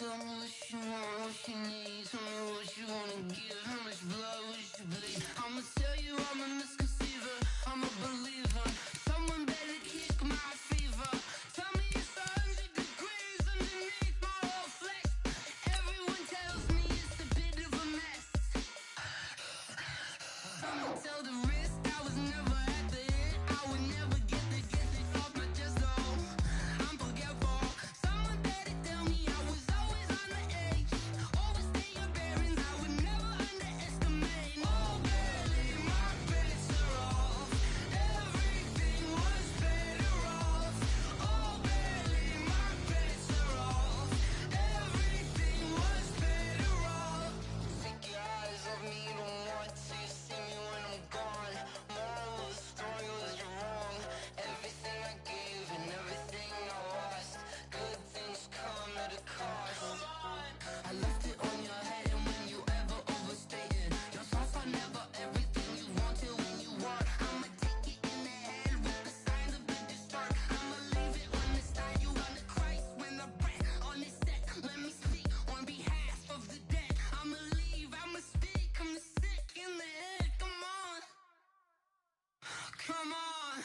Tell me what you want, what you need. Tell me what you wanna give. How much blood would you bleed? I'ma tell you I'm a misconceiver. I'm a believer. Someone better kick my fever. Tell me it's 100 degrees underneath my whole flesh. Everyone tells me it's a bit of a mess. I'ma tell the risk I was never at the hit. I would never get it off my chest. Oh, I'm forgetful. Someone better tell me I was always on the edge. Overstay your bearings, I would never underestimate. Oh, barely, my bets are off. Everything was better off. Oh, barely, my bets are off. Everything was better off. Take your eyes off me, you don't want to see me when I'm gone. Moral of the story was you're wrong. Everything I gave and everything I lost. Good things come at a cost. I left it on your head, and when you ever overstated, your thoughts are never everything you wanted when you want. I'ma take it in the head with the signs of the disturbed. I'ma leave it on the side. You on the Christ when the breath on this set. Let me speak on behalf of the dead. I'ma leave, I'ma speak. I'm the sick in the head. Come on, come on.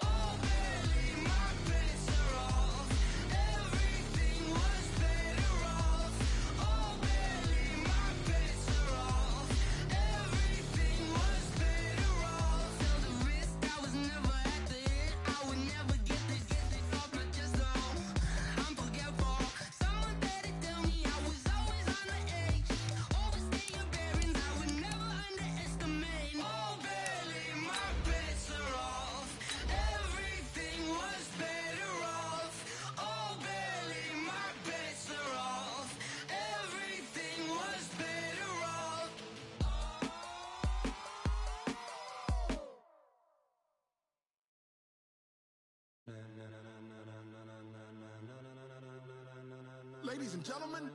Oh, barely, my bets are off. Everything was better off. Oh, barely, my bets are off. Everything was better off. Tell the risk I was never at the hit. I would never get it off my chest. Oh, I'm forgetful. Someone better tell me I was always on the edge. Overstay your bearings, I would never underestimate. Oh, barely, my bets are off. Everything was better off. Oh, barely, my bets are off. Everything was better off. Ladies and gentlemen,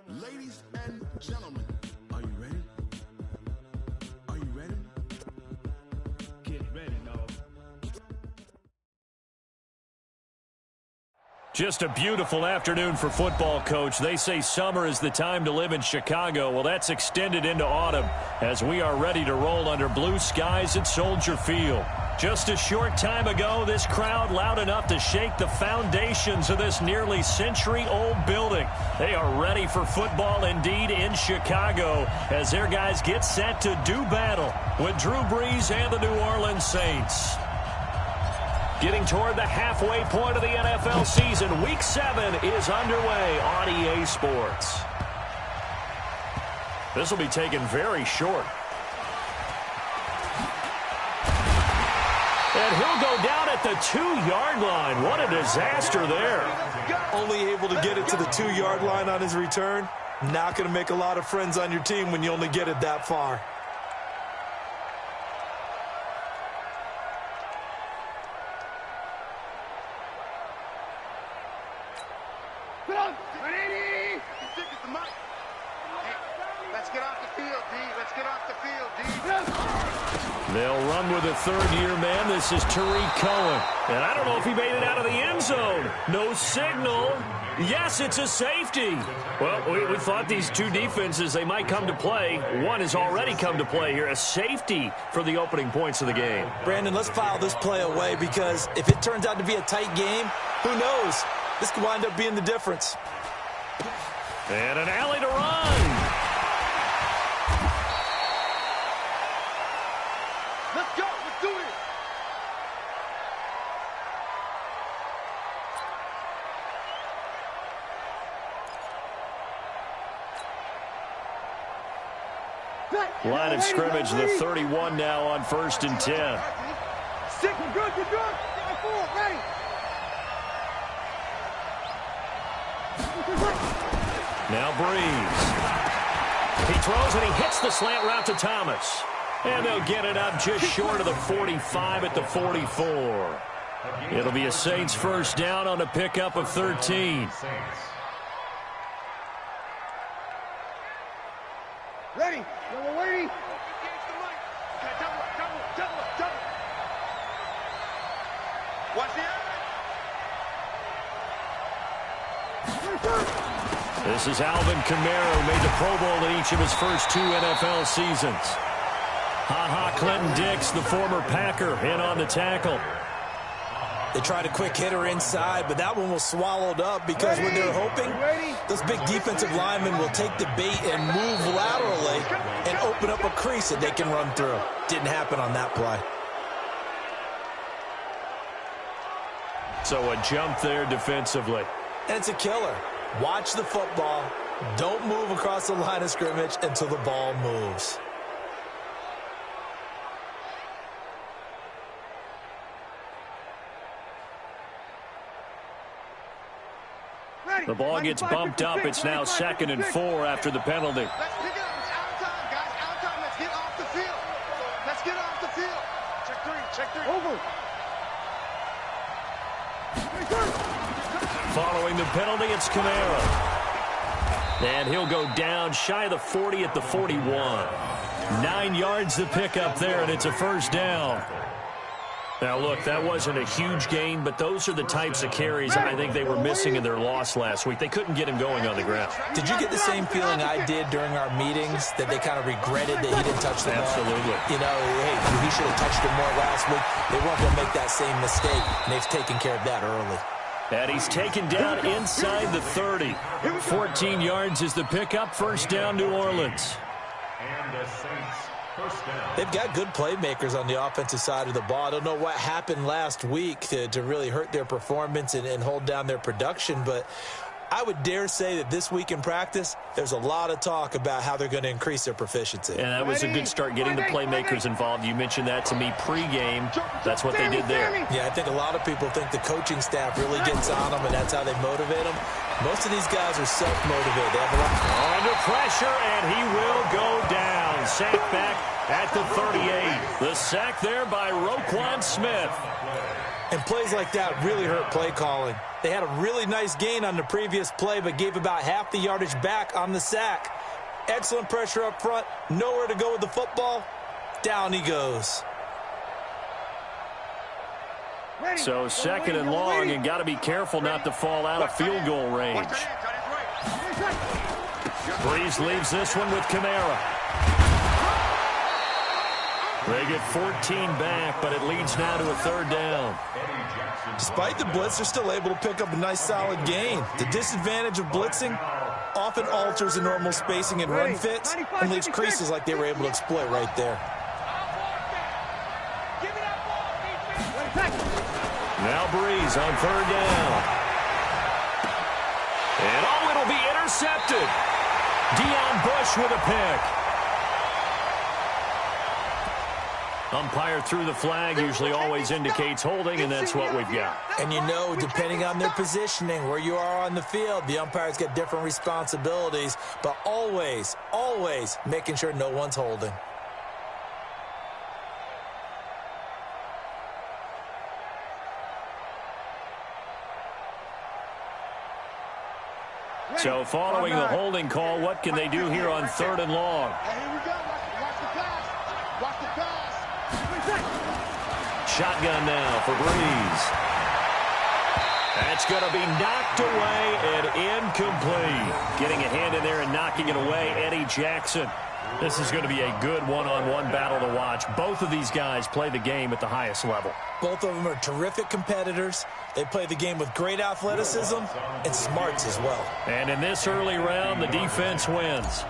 ladies and gentlemen, are you ready? Are you ready? Get ready, now. Just a beautiful afternoon for football, Coach. They say summer is the time to live in Chicago. Well, that's extended into autumn as we are ready to roll under blue skies at Soldier Field. Just a short time ago, this crowd loud enough to shake the foundations of this nearly century-old building. They are ready for football indeed in Chicago as their guys get set to do battle with Drew Brees and the New Orleans Saints. Getting toward the halfway point of the NFL season, Week 7 is underway on EA Sports. This will be taken very short. And he'll go down at the 2-yard line. What a disaster there. Only able to get it to the 2-yard line on his return. Not going to make a lot of friends on your team when you only get it that far. Let's get off the field, D. Let's get off the field, D. They'll run with a third-year man. This is Tariq Cohen. And I don't know if he made it out of the end zone. No signal. Yes, it's a safety. Well, we thought these two defenses, they might come to play. One has already come to play here. A safety for the opening points of the game. Brandon, let's file this play away because if it turns out to be a tight game, who knows? This could wind up being the difference. And an alley to run. Let's go. Let's do it. Line of scrimmage, the 31 now on 1st and 10. Sick, we're good, we're good. Ready. Now Brees. He throws and he hits the slant route to Thomas. And they'll get it up just short of the 45 at the 44. It'll be a Saints first down on a pickup of 13. Ready. We're waiting. Double. Watch the eye. This is Alvin Kamara, who made the Pro Bowl in each of his first 2 NFL seasons. Ha-ha, Clinton Dix, the former Packer, in on the tackle. They tried a quick hitter inside, but that one was swallowed up because when they're hoping, those big defensive linemen will take the bait and move laterally and open up a crease that they can run through. Didn't happen on that play. So a jump there defensively. And it's a killer. Watch the football. Don't move across the line of scrimmage until the ball moves. The ball gets bumped up. It's now 2nd and 4 after the penalty. Let's pick it up. It's out of time, guys. Out of time. Let's get off the field. Let's get off the field. Check 3. Check 3. Over. Following the penalty, it's Kamara. And he'll go down shy of the 40 at the 41. 9 yards to pick up there, and it's a first down. Now, look, that wasn't a huge gain, but those are the types of carries I think they were missing in their loss last week. They couldn't get him going on the ground. Did you get the same feeling I did during our meetings, that they kind of regretted that he didn't touch the ball? Absolutely. You know, hey, he should have touched it more last week. They weren't going to make that same mistake, and they've taken care of that early. And he's taken down inside the 30. 14 yards is the pickup. First down, New Orleans. And the Saints. They've got good playmakers on the offensive side of the ball. I don't know what happened last week to really hurt their performance and hold down their production, but I would dare say that this week in practice, there's a lot of talk about how they're going to increase their proficiency. And that was a good start, getting the playmakers involved. You mentioned that to me pregame. That's what they did there. Yeah, I think a lot of people think the coaching staff really gets on them, and that's how they motivate them. Most of these guys are self-motivated. They have a lot. Under pressure, and he will go down. Sacked back at the 38. The sack there by Roquan Smith. And plays like that really hurt play calling. They had a really nice gain on the previous play, but gave about half the yardage back on the sack. Excellent pressure up front. Nowhere to go with the football. Down he goes. So 2nd and long, and got to be careful not to fall out of field goal range. Breeze leaves this one with Kamara. They get 14 back, but it leads now to a 3rd down. Despite the blitz, they're still able to pick up a nice solid gain. The disadvantage of blitzing often alters the normal spacing and run fits and leaves creases like they were able to exploit right there. Now Breeze on 3rd down. And oh, it'll be intercepted. Deion Bush with a pick. Umpire threw the flag, usually always indicates holding, and that's what we've got. And you know, depending on their positioning, where you are on the field, the umpires get different responsibilities, but always, always making sure no one's holding. So following the holding call, what can they do here on 3rd and long? Here we go. Watch the pass. Watch the pass. Shotgun now for Breeze. That's going to be knocked away and incomplete. Getting a hand in there and knocking it away, Eddie Jackson. This is going to be a good one-on-one battle to watch. Both of these guys play the game at the highest level. Both of them are terrific competitors. They play the game with great athleticism and smarts as well. And in this early round, the defense wins.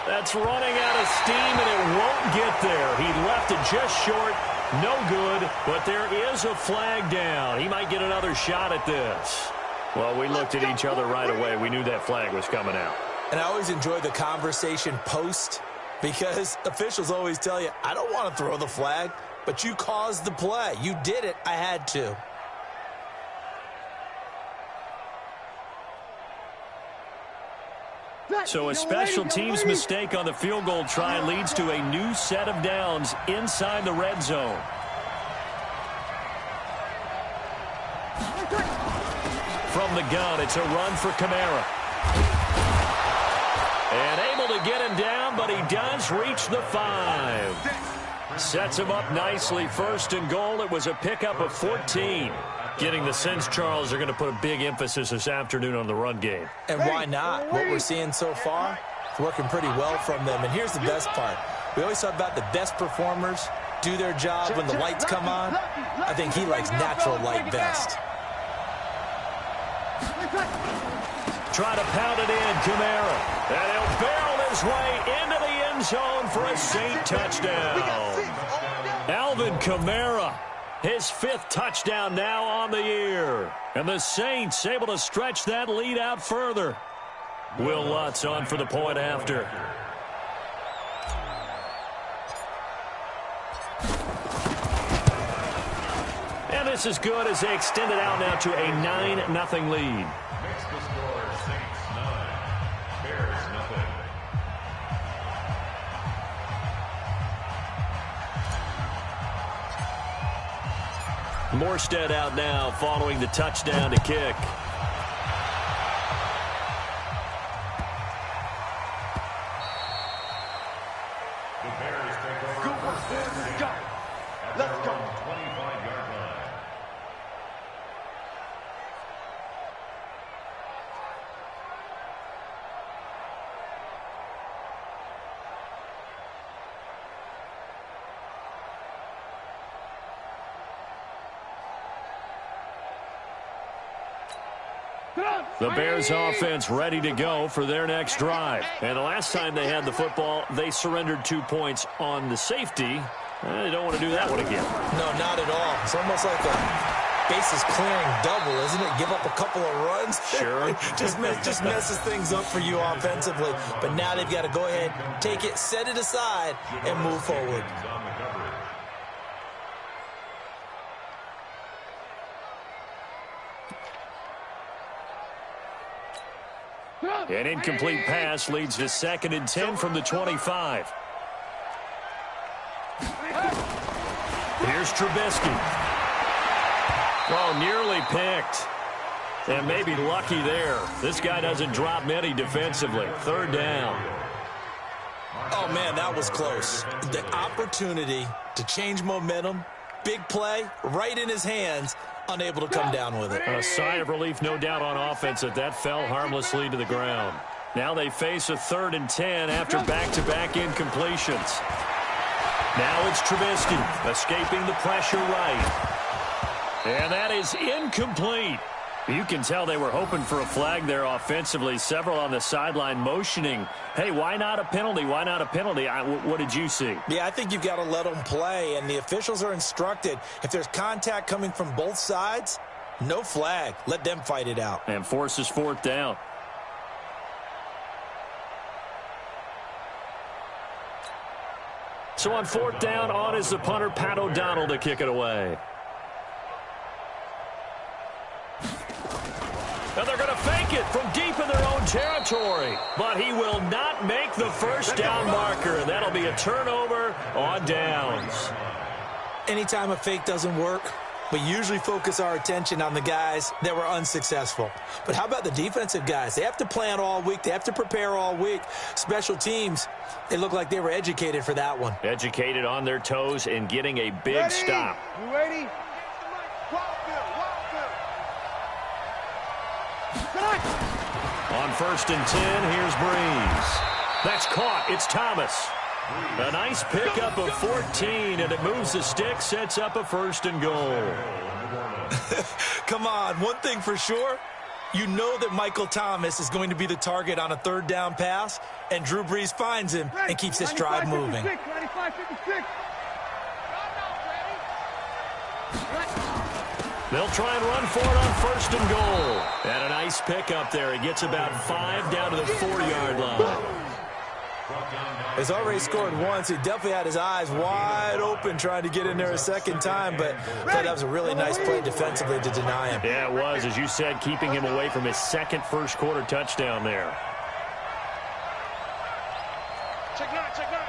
That's running out of steam, and it won't get there. He left it just short. No good, but there is a flag down. He might get another shot at this. Well, we looked at each other right away. We knew that flag was coming out. And I always enjoy the conversation post, because officials always tell you, I don't want to throw the flag, but you caused the play. You did it. I had to. So a special teams mistake on the field goal try leads to a new set of downs inside the red zone. From the gun, it's a run for Kamara. And able to get him down, but he does reach the 5. Sets him up nicely. First and goal. It was a pickup of 14. Getting the sense, Charles, they're going to put a big emphasis this afternoon on the run game. And why not? What we're seeing so far, it's working pretty well from them. And here's the best part. We always talk about the best performers do their job when the lights come on. I think he likes natural light best. Try to pound it in, Kamara. And he'll barrel his way into the end zone for a Saint touchdown. Alvin Kamara, his 5th touchdown now on the year. And the Saints able to stretch that lead out further. Will Lutz on for the point after. And this is good as they extend it out now to a 9-0 lead. Makes the score Saints 9, Bears nothing. Morstead out now following the touchdown to kick. The Bears take over first and 10. Let's go. 25-yard line. The Bears offense ready to go for their next drive. And the last time they had the football, they surrendered 2 points on the safety. They don't want to do that one again. No, not at all. It's almost like a bases clearing double, isn't it? Give up a couple of runs. Sure. just messes things up for you offensively. But now they've got to go ahead, take it, set it aside, and move forward. On the coverage. An incomplete pass leads to 2nd and 10 from the 25. Here's Trubisky. Oh, nearly picked. And maybe lucky there. This guy doesn't drop many defensively. 3rd down. Oh, man, that was close. The opportunity to change momentum, big play, right in his hands, unable to come down with it. A sigh of relief, no doubt, on offense that fell harmlessly to the ground. Now they face a 3rd and 10 after back-to-back incompletions. Now it's Trubisky escaping the pressure right. And that is incomplete. You can tell they were hoping for a flag there offensively. Several on the sideline motioning, hey, why not a penalty? Why not a penalty? What did you see? Yeah, I think you've got to let them play, and the officials are instructed. If there's contact coming from both sides, no flag. Let them fight it out. And forces 4th down. So on 4th down, on is the punter, Pat O'Donnell, to kick it away. And they're going to fake it from deep in their own territory. But he will not make the 1st down marker. And that'll be a turnover on downs. Anytime a fake doesn't work, we usually focus our attention on the guys that were unsuccessful. But how about the defensive guys? They have to plan all week. They have to prepare all week. Special teams, it looked like they were educated for that one. Educated on their toes and getting a big stop. You ready? On 1st and 10, here's Breeze. That's caught. It's Thomas. A nice pickup of 14, and it moves the stick, sets up a 1st and goal. Come on, one thing for sure, you know that Michael Thomas is going to be the target on a 3rd down pass, and Drew Brees finds him and keeps this drive moving. 95-56. They'll try and run for it on 1st and goal. And a nice pickup there. He gets about 5 down to the 4-yard line. He's already scored once. He definitely had his eyes wide open trying to get in there a 2nd time, but I thought that was a really nice play defensively to deny him. Yeah, it was, as you said, keeping him away from his 2nd first-quarter touchdown there. Check 9, check 9.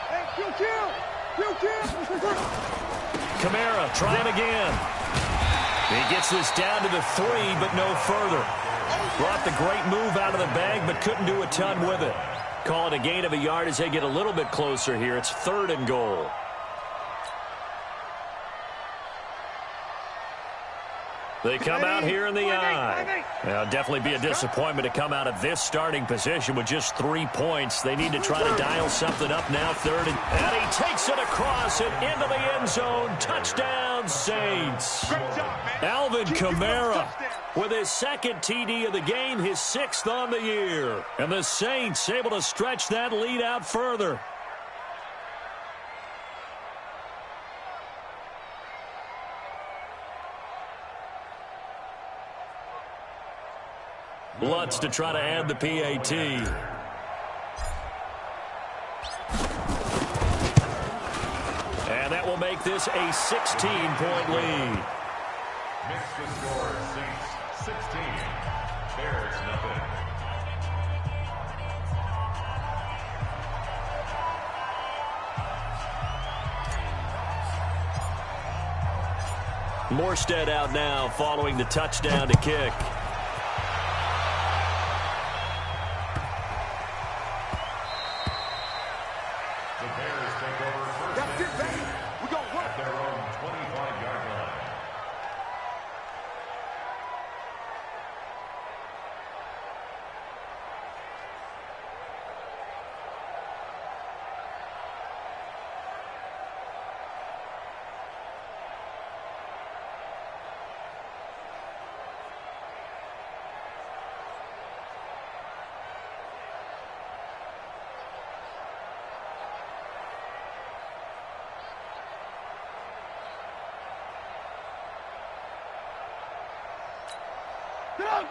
Hey, kill. Kamara trying again. He gets this down to the 3, but no further. Brought the great move out of the bag, but couldn't do a ton with it. call it a gain of a yard as they get a little bit closer here. It's 3rd and goal. They come out here in the eye. Now, definitely be a disappointment to come out of this starting position with just 3 points. They need to try to dial something up now, 3rd. And he takes it across and into the end zone. Touchdown, Saints. Alvin Kamara with his 2nd TD of the game, his 6th on the year. And the Saints able to stretch that lead out further. Lutz to try to add the PAT. And that will make this a 16-point lead. Mix the score, Saints 16, Bears nothing. Morstead out now following the touchdown to kick.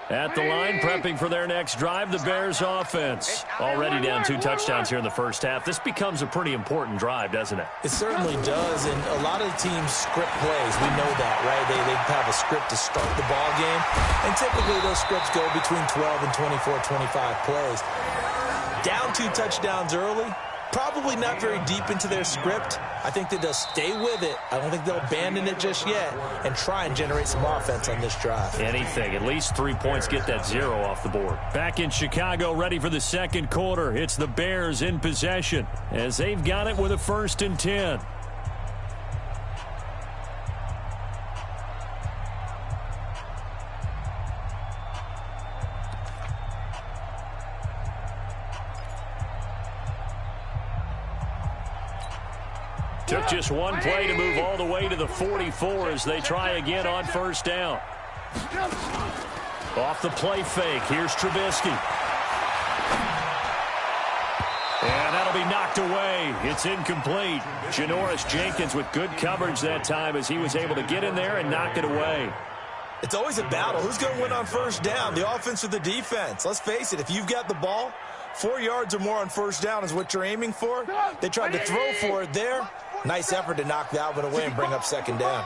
At the line, prepping for their next drive, the Bears offense. Already down 2 touchdowns here in the first half. This becomes a pretty important drive, doesn't it? It certainly does, and a lot of teams script plays. We know that, right? They have a script to start the ball game, and typically those scripts go between 12 and 24, 25 plays. Down 2 touchdowns early, probably not very deep into their script. I think that they'll stay with it. I don't think they'll abandon it just yet and try and generate some offense on this drive. Anything. At least 3 points, get that 0 off the board. Back in Chicago, ready for the second quarter. It's the Bears in possession as they've got it with a 1st and 10. Took just 1 play to move all the way to the 44 as they try again on 1st down. Off the play fake, here's Trubisky. And that'll be knocked away. It's incomplete. Janoris Jenkins with good coverage that time as he was able to get in there and knock it away. It's always a battle. Who's going to win on 1st down, the offense or the defense? Let's face it, if you've got the ball, 4 yards or more on 1st down is what you're aiming for. They tried to throw for it there. Nice effort to knock that one away and bring up 2nd down.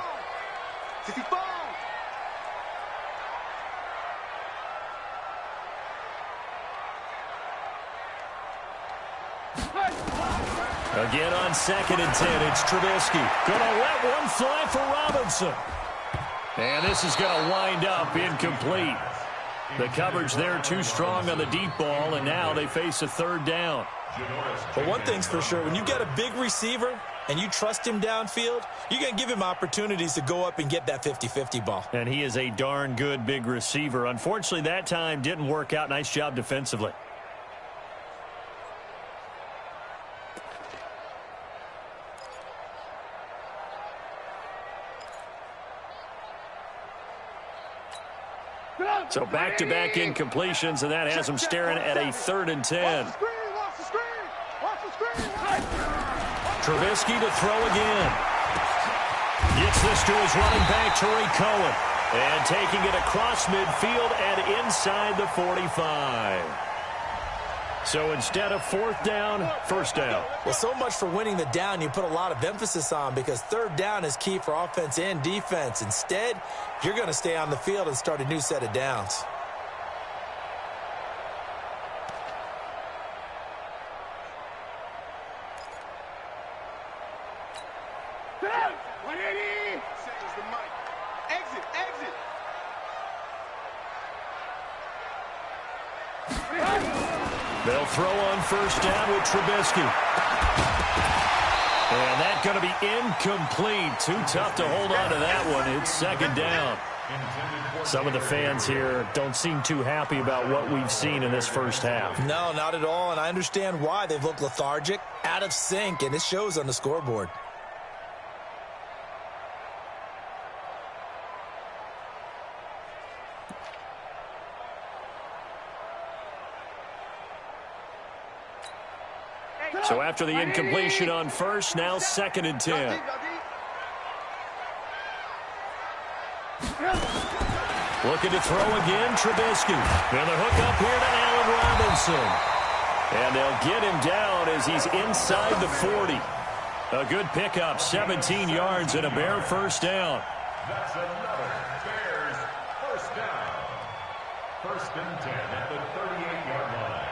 Again on 2nd and 10, it's Trubisky. Going to let one fly for Robinson. And this is going to wind up incomplete. The coverage there too strong on the deep ball, and now they face a 3rd down. But one thing's for sure, when you've got a big receiver and you trust him downfield, you're going to give him opportunities to go up and get that 50-50 ball. And he is a darn good big receiver. Unfortunately, that time didn't work out. Nice job defensively. So back-to-back incompletions, and that has them staring at a 3rd and 10. Trubisky to throw again. Gets this to his running back, Tariq Cohen. And taking it across midfield and inside the 45. So instead of 4th down, 1st down. Well, so much for winning the down you put a lot of emphasis on, because 3rd down is key for offense and defense. Instead, you're going to stay on the field and start a new set of downs. They'll throw on first down with Trubisky. And that's going to be incomplete. Too tough to hold on to that one. It's second down. Some of the fans here don't seem too happy about what we've seen in this first half. No, not at all, and I understand why. They've looked lethargic, out of sync, and it shows on the scoreboard. So after the incompletion on first, now second and 10. Looking to throw again, Trubisky. And the hook up here to Allen Robinson. And they'll get him down as he's inside the 40. A good pickup, 17 yards and a Bear first down. That's another Bears first down. First and 10 at the 38-yard line.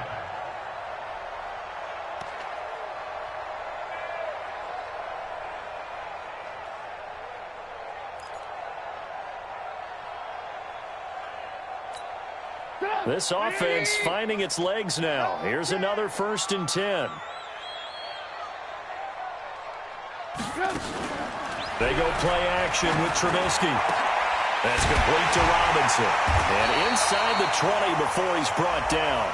This offense finding its legs now. Here's another first and 10. They go play action with Trubisky. That's complete to Robinson. And inside the 20 before he's brought down.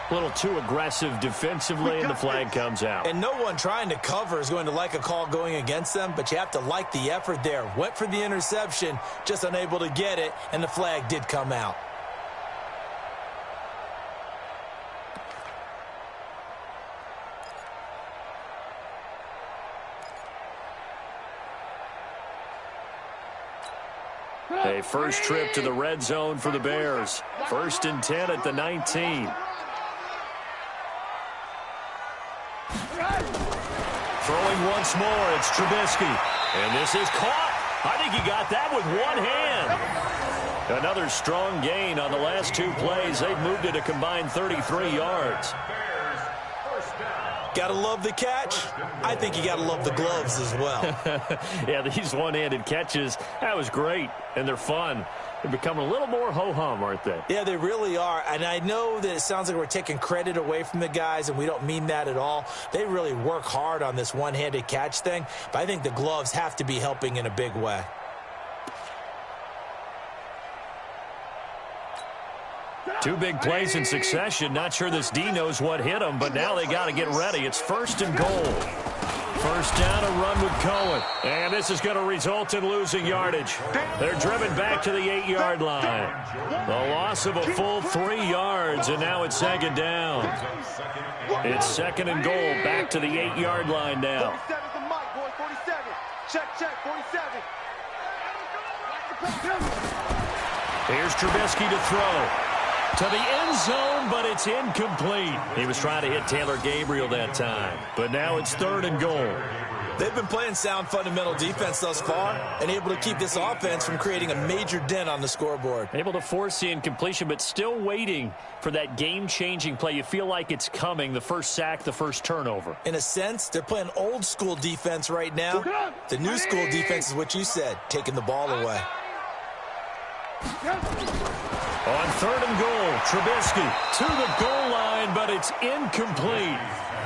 A little too aggressive defensively, and the flag comes out. And no one trying to cover is going to like a call going against them, but you have to like the effort there. Went for the interception, just unable to get it, and the flag did come out. A first trip to the red zone for the Bears. First and 10 at the 19. Throwing once more, it's Trubisky. And this is caught. I think he got that with one hand. Another strong gain on the last two plays. They've moved it a combined 33 yards. Gotta love the catch. I think you gotta love the gloves as well. Yeah, these one-handed catches, that was great. And they're fun. They're becoming a little more ho-hum, aren't they? Yeah, they really are. And I know that it sounds like we're taking credit away from the guys, and we don't mean that at all. They really work hard on this one-handed catch thing, but I think the gloves have to be helping in a big way. Two big plays in succession. Not sure this D knows what hit him, but now they got to get ready. It's first and goal. First down, a run with Cohen. And this is going to result in losing yardage. They're driven back to the 8-yard line. The loss of a full 3 yards, and now it's second down. It's second and goal, back to the 8-yard line now. 47's the mic, boy. 47. Check, 47. Here's Trubisky to throw. To the end zone, but it's incomplete. He was trying to hit Taylor Gabriel that time. But now it's third and goal. They've been playing sound fundamental defense thus far and able to keep this offense from creating a major dent on the scoreboard. Able to force the incompletion, but still waiting for that game-changing play. You feel like it's coming, the first sack, the first turnover. In a sense, they're playing old-school defense right now. The new-school defense is what you said, taking the ball away. On third and goal, Trubisky to the goal line, but it's incomplete.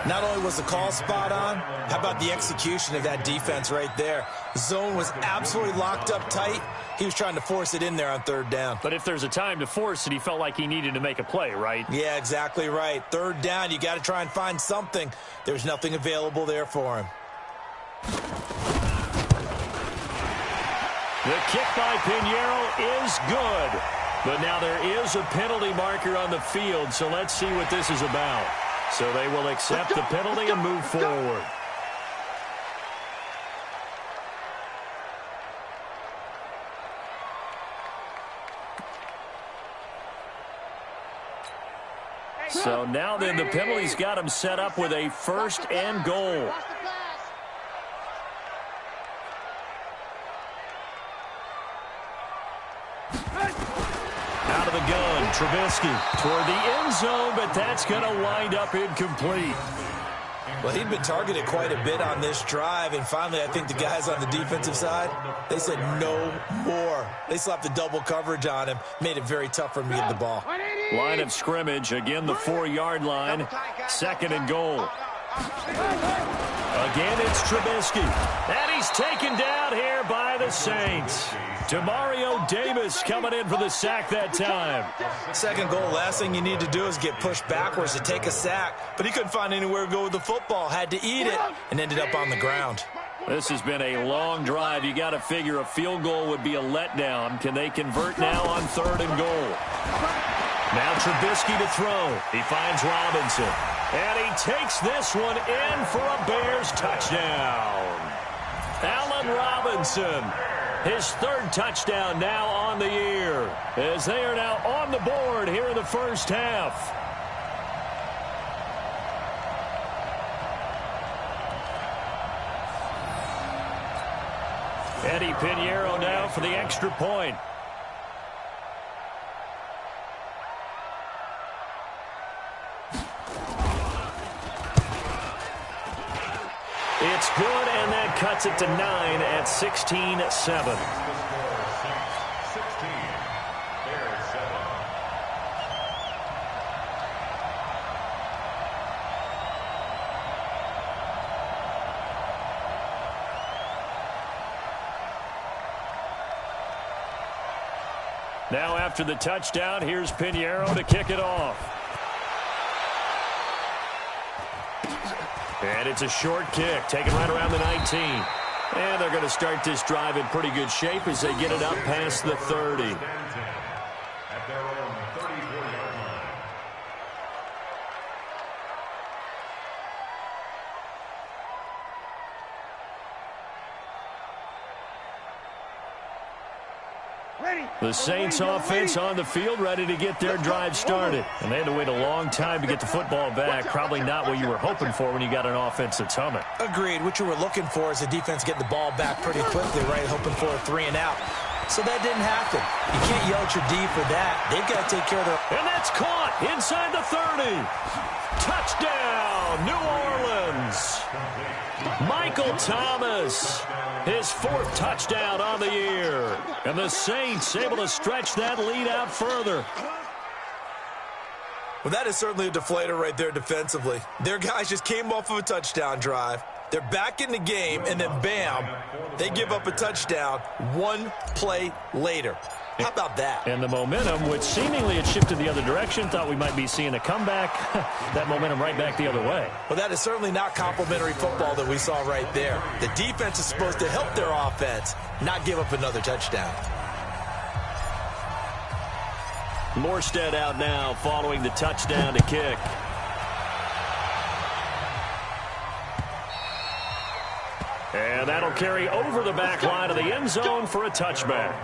Not only was the call spot on, how about the execution of that defense right there? The zone was absolutely locked up tight. He was trying to force it in there on third down. But if there's a time to force it, he felt like he needed to make a play, right? Yeah, exactly right. Third down, you got to try and find something. There's nothing available there for him. The kick by Pinheiro is good. But now there is a penalty marker on the field, so let's see what this is about. So they will accept the penalty and move forward. So now then the penalty's got him set up with a first and goal. Out of the gun, Trubisky toward the end zone, but that's going to wind up incomplete. Well, he'd been targeted quite a bit on this drive, and finally I think the guys on the defensive side, they said no more. They slapped the double coverage on him, made it very tough for him to get the ball. Line of scrimmage, again the 4-yard line, 2nd and goal. Again, it's Trubisky. And he's taken down here by the Saints. Demario Davis coming in for the sack that time. 2nd goal, last thing you need to do is get pushed backwards to take a sack. But he couldn't find anywhere to go with the football. Had to eat it and ended up on the ground. This has been a long drive. You got to figure a field goal would be a letdown. Can they convert now on 3rd and goal? Now Trubisky to throw. He finds Robinson. And he takes this one in for a Bears touchdown. Allen Robinson, his 3rd touchdown now on the year, as they are now on the board here in the first half. Eddie Pinheiro now for the extra point. It's good, and that cuts it to 9 at 16-7. 16, Bears 7. Now after the touchdown, here's Pinheiro to kick it off. And it's a short kick, taken right around the 19. And they're going to start this drive in pretty good shape as they get it up past the 30. At their own 34-yard line. The Saints offense on the field, ready to get their drive started. And they had to wait a long time to get the football back. Probably not what you were hoping for when you got an offense that's humming. Agreed. What you were looking for is the defense getting the ball back pretty quickly, right? Hoping for a 3 and out. So that didn't happen. You can't yell at your D for that. They've got to take care of their... And that's caught inside the 30. Touchdown, New Orleans. Michael Thomas, his 4th touchdown on the year. And the Saints able to stretch that lead out further. Well, that is certainly a deflator right there defensively. Their guys just came off of a touchdown drive. They're back in the game, and then bam, they give up a touchdown 1 play later. How about that? And the momentum, which seemingly had shifted the other direction, thought we might be seeing a comeback. That momentum right back the other way. Well, that is certainly not complimentary football that we saw right there. The defense is supposed to help their offense, not give up another touchdown. Morstead out now following the touchdown to kick. And that'll carry over the back line of the end zone for a touchback.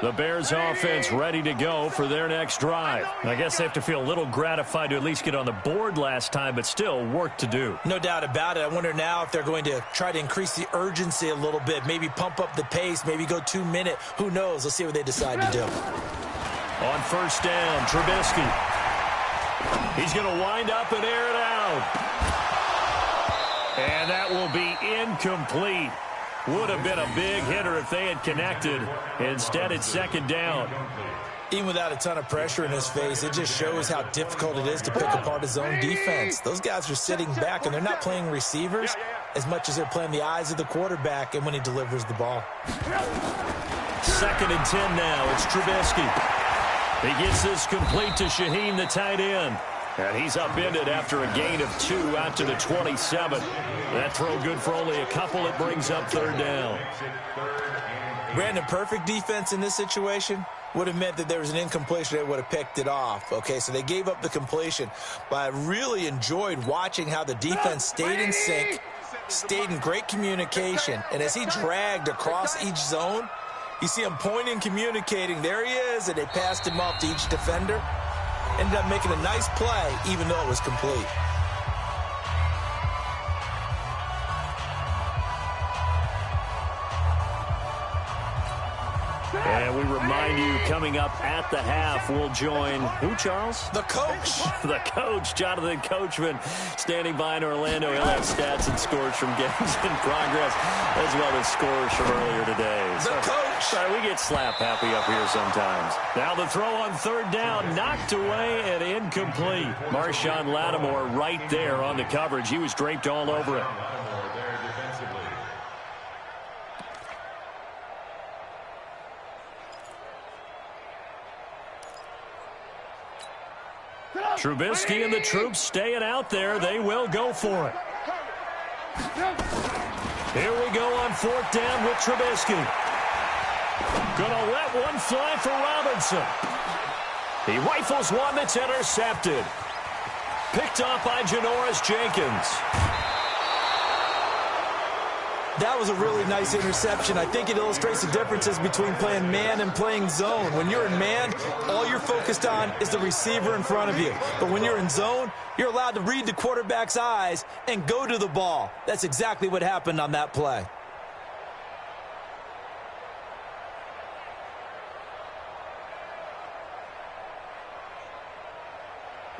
The Bears offense ready to go for their next drive. I guess they have to feel a little gratified to at least get on the board last time, but still work to do. No doubt about it. I wonder now if they're going to try to increase the urgency a little bit, maybe pump up the pace, maybe go 2-minute. Who knows? Let's see what they decide to do. On 1st down, Trubisky. He's going to wind up and air it out. And that will be incomplete. Would have been a big hitter if they had connected. Instead, it's 2nd down. Even without a ton of pressure in his face, it just shows how difficult it is to pick apart his own defense. Those guys are sitting back, and they're not playing receivers as much as they're playing the eyes of the quarterback and when he delivers the ball. 2nd and 10 now. It's Trubisky. He gets this complete to Shaheen, the tight end. And he's upended after a gain of 2 out to the 27. That throw good for only a couple. It brings up 3rd down. Brandon, perfect defense in this situation would have meant that there was an incompletion. They would have picked it off. Okay, so they gave up the completion. But I really enjoyed watching how the defense stayed in sync, stayed in great communication. And as he dragged across each zone, you see him pointing, communicating. There he is, and they passed him off to each defender. Ended up making a nice play, even though it was complete. remind you, coming up at the half, we'll join who, Charles? The coach. The coach, Jonathan Coachman, standing by in Orlando. He'll have stats and scores from games in progress, as well as scores from earlier today. The coach. Sorry, we get slap happy up here sometimes. Now the throw on third down, knocked away and incomplete. Marshawn Lattimore right there on the coverage. He was draped all over it. Trubisky and the troops staying out there. They will go for it. Here we go on fourth down with Trubisky. Gonna let one fly for Robinson. He rifles one that's intercepted. Picked off by Janoris Jenkins. That was a really nice interception. I think it illustrates the differences between playing man and playing zone. When you're in man, all you're focused on is the receiver in front of you. But when you're in zone, you're allowed to read the quarterback's eyes and go to the ball. That's exactly what happened on that play.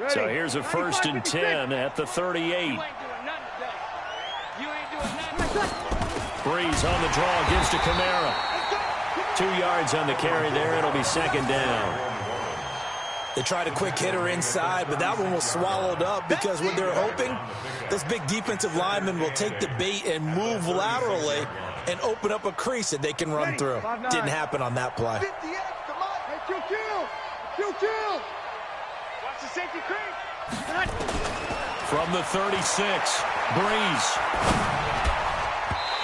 So here's a 1st and 10 at the 38. Breeze on the draw, gives to Kamara. 2 yards on the carry there. It'll be second down. They tried a quick hitter inside, but that one was swallowed up because what they're hoping, those big defensive linemen will take the bait and move laterally and open up a crease that they can run through. Didn't happen on that play. 58, come on. Hey, Q. Watch the safety creep. From the 36, Breeze.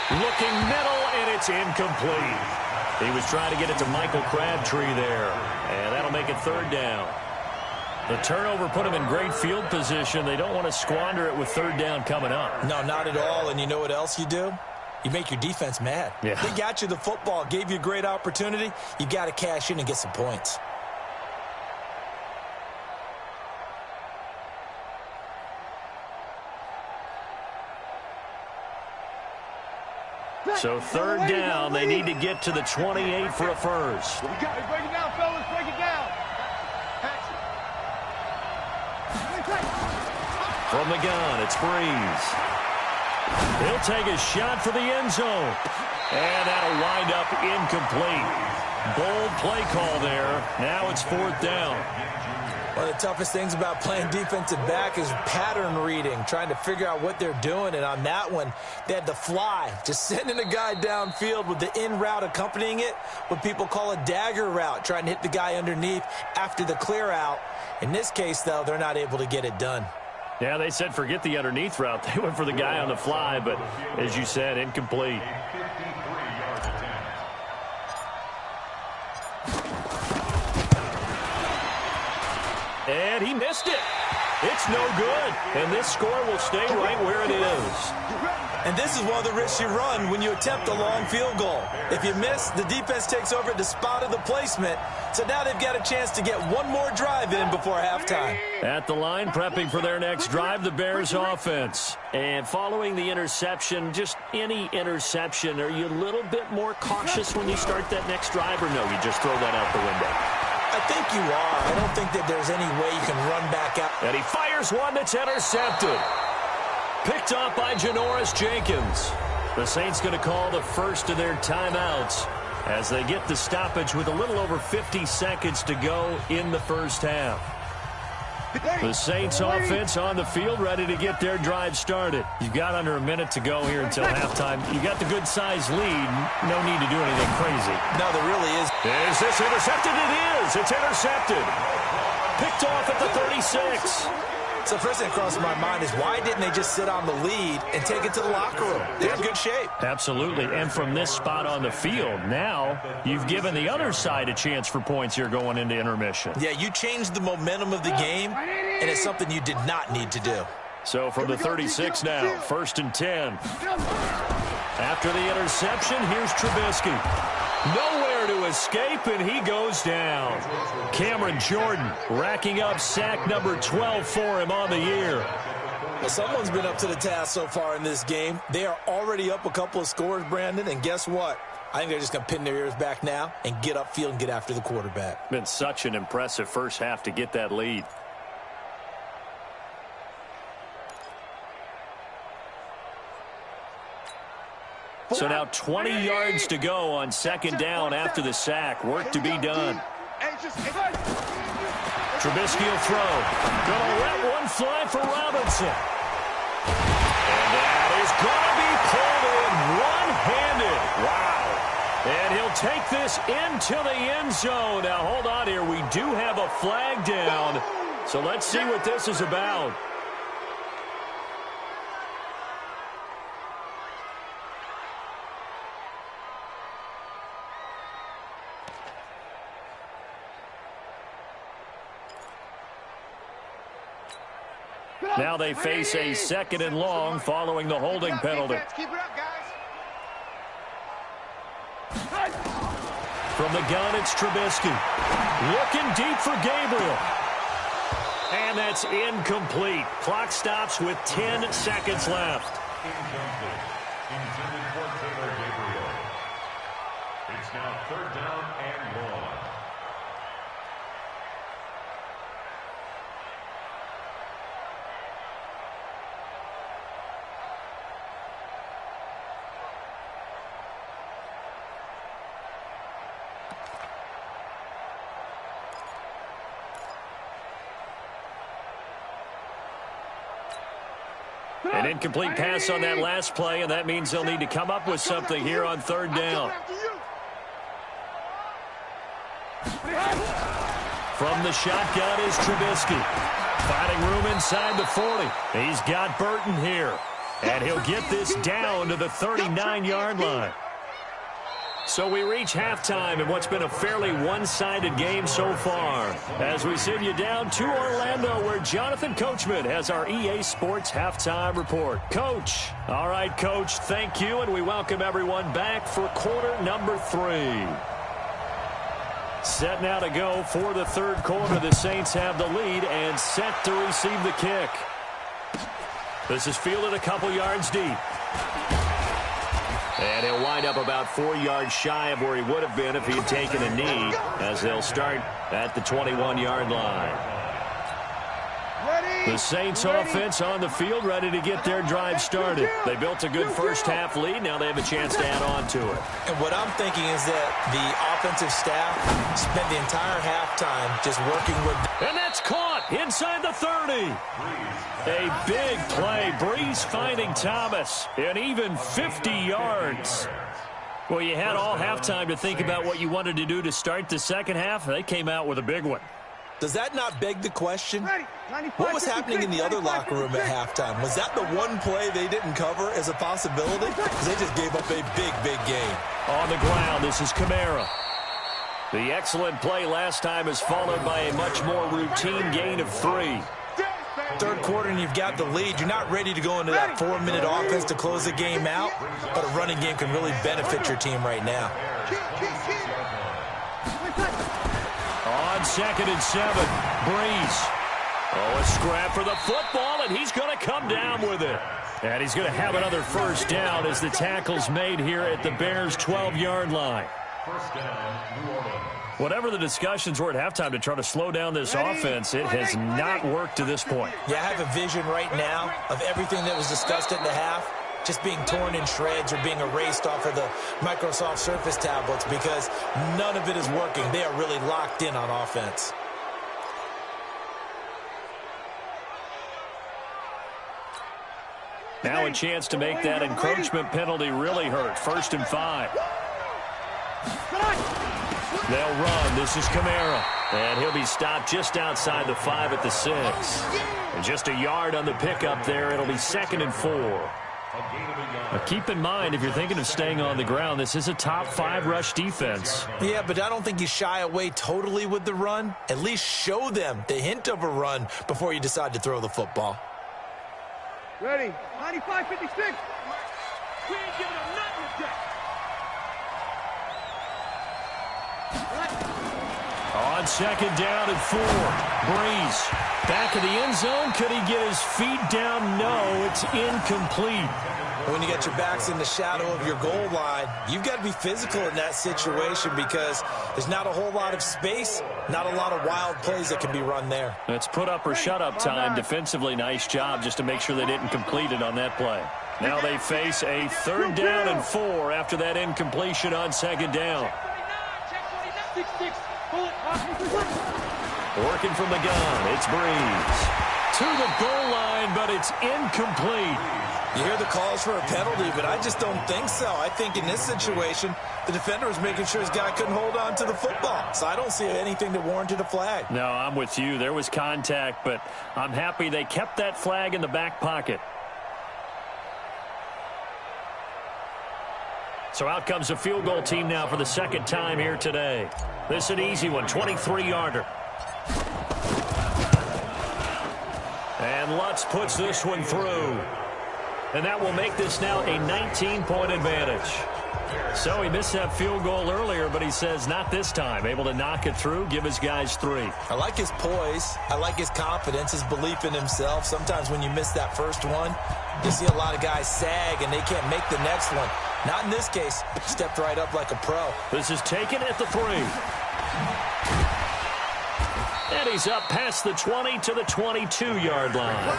Looking middle, and it's incomplete. He was trying to get it to Michael Crabtree there, and that'll make it third down. The turnover put him in great field position. They don't want to squander it with third down coming up. No, not at all. And you know what else you do? You make your defense mad. Yeah. They got you the football, gave you a great opportunity. You got to cash in and get some points. So third down, they need to get to the 28 for a first. We got it. Break it down, fellas. Break it down. From the gun, it's Breeze. He'll take a shot for the end zone. And that'll wind up incomplete. Bold play call there. Now it's fourth down. One of the toughest things about playing defensive back is pattern reading, trying to figure out what they're doing. And on that one, they had the fly, just sending a guy downfield with the in route accompanying it, what people call a dagger route, trying to hit the guy underneath after the clear out. In this case, though, they're not able to get it done. Yeah, they said forget the underneath route. They went for the guy on the fly, but as you said, incomplete. And he missed it. It's no good. And this score will stay right where it is. And this is one of the risks you run when you attempt a long field goal. If you miss, the defense takes over at the spot of the placement. So now they've got a chance to get one more drive in before halftime. At the line, prepping for their next drive, the Bears offense. And following the interception, just any interception, are you a little bit more cautious when you start that next drive, or no, you just throw that out the window? I think you are. I don't think that there's any way you can run back out. And he fires one that's intercepted. Picked off by Janoris Jenkins. The Saints going to call the first of their timeouts as they get the stoppage with a little over 50 seconds to go in the first half. The Saints offense on the field, ready to get their drive started. You've got under a minute to go here until halftime. You got the good-sized lead. No need to do anything crazy. No, there really is. Is this intercepted? It is. It's intercepted. Picked off at the 36. So the first thing that crosses my mind is why didn't they just sit on the lead and take it to the locker room? They're in good shape. Absolutely. And from this spot on the field, now you've given the other side a chance for points here going into intermission. Yeah, you changed the momentum of the game, and it's something you did not need to do. So from the 36 now, 1st and 10. After the interception, here's Trubisky. Nowhere to escape, and he goes down. Cameron Jordan racking up sack number 12 for him on the year. Well, someone's been up to the task so far in this game. They are already up a couple of scores, Brandon, and guess what? I think they're just going to pin their ears back now and get upfield and get after the quarterback. Been such an impressive first half to get that lead. So now 20 yards to go on second down after the sack. Work to be done. Trubisky will throw. Gonna let one fly for Robinson. And that is gonna be pulled in one-handed. Wow. And he'll take this into the end zone. Now, hold on here. We do have a flag down. So let's see what this is about. Now they face a second and long following the holding penalty. Keep it up, guys. From the gun, it's Trubisky. Looking deep for Gabriel. And that's incomplete. Clock stops with 10 seconds left. Incomplete. Intended for Taylor Gabriel. It's now third down and 1. An incomplete pass on that last play, and that means they'll need to come up with something here on third down. From the shotgun is Trubisky. Finding room inside the 40. He's got Burton here. And he'll get this down to the 39-yard line. So we reach halftime in what's been a fairly one-sided game so far. As we send you down to Orlando, where Jonathan Coachman has our EA Sports Halftime Report. Coach. All right, Coach, thank you, and we welcome everyone back for quarter number 3. Set now to go for the third quarter. The Saints have the lead and set to receive the kick. This is fielded a couple yards deep. And he'll wind up about 4 yards shy of where he would have been if he had taken a knee, as they'll start at the 21-yard line. The Saints offense on the field, ready to get their drive started. They built a good first-half lead. Now they have a chance to add on to it. And what I'm thinking is that the offensive staff spent the entire halftime just working with... And that's caught inside the 30. A big play. Breeze finding Thomas. And even 50 yards. Well, you had all halftime to think about what you wanted to do to start the second half. They came out with a big one. Does that not beg the question? What was happening in the other locker room at halftime? Was that the one play they didn't cover as a possibility? Because they just gave up a big, big game. On the ground, this is Kamara. The excellent play last time is followed by a much more routine gain of 3. Third quarter and you've got the lead. You're not ready to go into that 4-minute offense to close the game out, but a running game can really benefit your team right now. On second and 7, Breeze. Oh, a scrap for the football, and he's going to come down with it. And he's going to have another first down as the tackle's made here at the Bears' 12-yard line. First down, New Orleans. Whatever the discussions were at halftime to try to slow down this offense, it has not worked to this point. Yeah, I have a vision right now of everything that was discussed at the half just being torn in shreds or being erased off of the Microsoft Surface tablets because none of it is working. They are really locked in on offense. Now a chance to make that encroachment penalty really hurt. 1st and 5. They'll run. This is Kamara. And he'll be stopped just outside the 5 at the 6. And just a yard on the pickup there. It'll be 2nd and 4. Now keep in mind, if you're thinking of staying on the ground, this is a top 5 rush defense. Yeah, but I don't think you shy away totally with the run. At least show them the hint of a run before you decide to throw the football. Ready. 95-56. We ain't giving them nothing to On second down and 4. Breeze back in the end zone. Could he get his feet down? No, it's incomplete. When you got your backs in the shadow of your goal line, you've got to be physical in that situation because there's not a whole lot of space, not a lot of wild plays that can be run there. It's put up or shut up time. Defensively, nice job just to make sure they didn't complete it on that play. Now they face a 3rd down and 4 after that incompletion on second down. Working from the gun, it's Breeze. To the goal line, but it's incomplete. You hear the calls for a penalty, but I just don't think so. I think in this situation, the defender was making sure his guy couldn't hold on to the football. So I don't see anything that warranted a flag. No, I'm with you. There was contact, but I'm happy they kept that flag in the back pocket. So out comes a field goal team now for the 2nd time here today. This is an easy one, 23-yarder. And Lutz puts this one through. And that will make this now a 19-point advantage. So he missed that field goal earlier, but he says not this time. Able to knock it through, give his guys 3. I like his poise. I like his confidence, his belief in himself. Sometimes when you miss that first one, you see a lot of guys sag and they can't make the next one. Not in this case. Stepped right up like a pro. This is taken at the 3. And he's up past the 20 to the 22-yard line.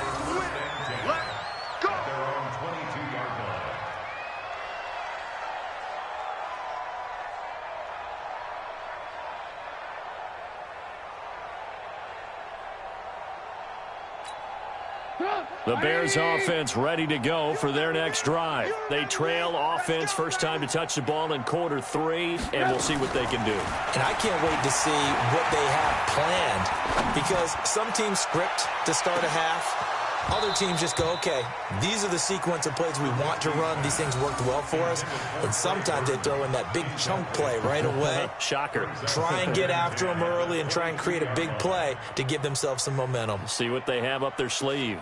The Bears offense ready to go for their next drive. They trail offense first time to touch the ball in quarter 3, and we'll see what they can do. And I can't wait to see what they have planned because some teams script to start a half. Other teams just go, okay, these are the sequence of plays we want to run. These things worked well for us. And sometimes they throw in that big chunk play right away. Shocker. Try and get after them early and try and create a big play to give themselves some momentum. See what they have up their sleeve.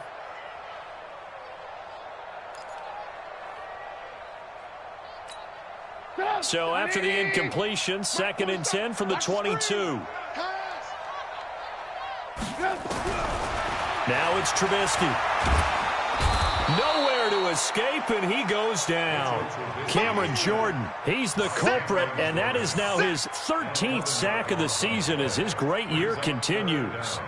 So after the incompletion, 2nd and 10 from the 22. Now it's Trubisky. Nowhere to escape, and he goes down. Cameron Jordan, he's the culprit, and that is now his 13th sack of the season as his great year continues.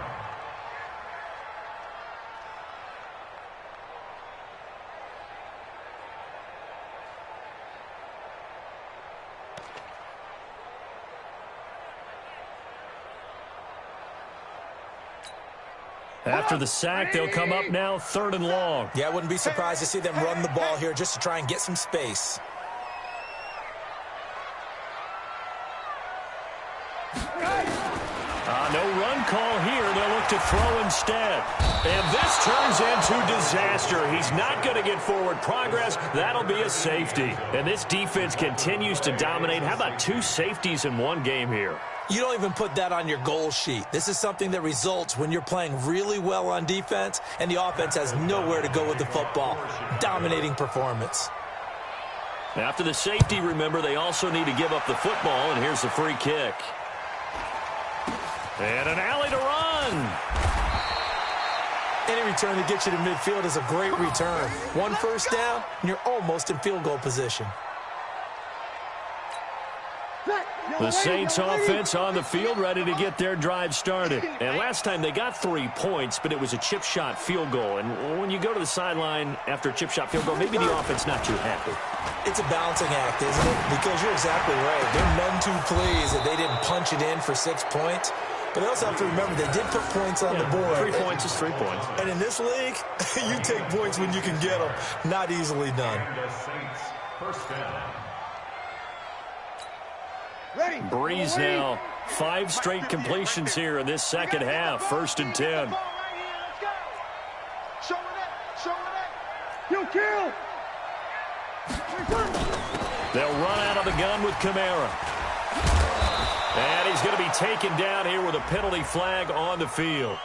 After the sack, they'll come up now 3rd and long. Yeah, I wouldn't be surprised to see them run the ball here just to try and get some space. No run call here. They'll look to throw instead. And this turns into disaster. He's not going to get forward progress. That'll be a safety. And this defense continues to dominate. How about 2 safeties in one game here? You don't even put that on your goal sheet. This is something that results when you're playing really well on defense and the offense has nowhere to go with the football. Dominating performance. After the safety, remember, they also need to give up the football, and here's the free kick. And an alley to run. Any return that gets you to midfield is a great return. 1 first down, and you're almost in field goal position. The Saints offense on the field ready to get their drive started. And last time they got 3 points, but it was a chip shot field goal. And when you go to the sideline after a chip shot field goal, maybe the offense not too happy. It's a balancing act, isn't it? Because you're exactly right. They're none too pleased that they didn't punch it in for 6 points. But they also have to remember they did put points on the board. 3 points is 3 points. And in this league, you take points when you can get them. Not easily done. First down. Breeze now 5 straight completions here in this second half. 1st and 10. They'll run out of the gun with Kamara. And he's going to be taken down here with a penalty flag on the field.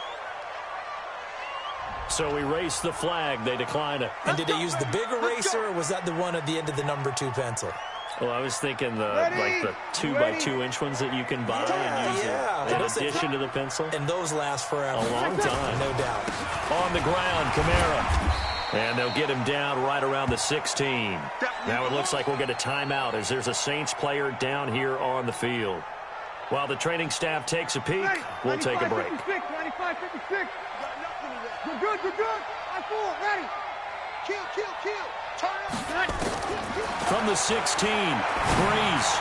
So erase the flag. They decline it. And did they use the big eraser, or was that the one at the end of the number 2 pencil? Well, I was thinking the 2x2-inch ones that you can buy and use in addition to the pencil. And those last forever. A long time. No doubt. On the ground, Kamara. And they'll get him down right around the 16. Now it looks like we'll get a timeout as there's a Saints player down here on the field. While the training staff takes a peek, we'll take a break. 95, 56. We're good, we're good. I-4, ready. Kill. Turn up. From the 16, Breeze.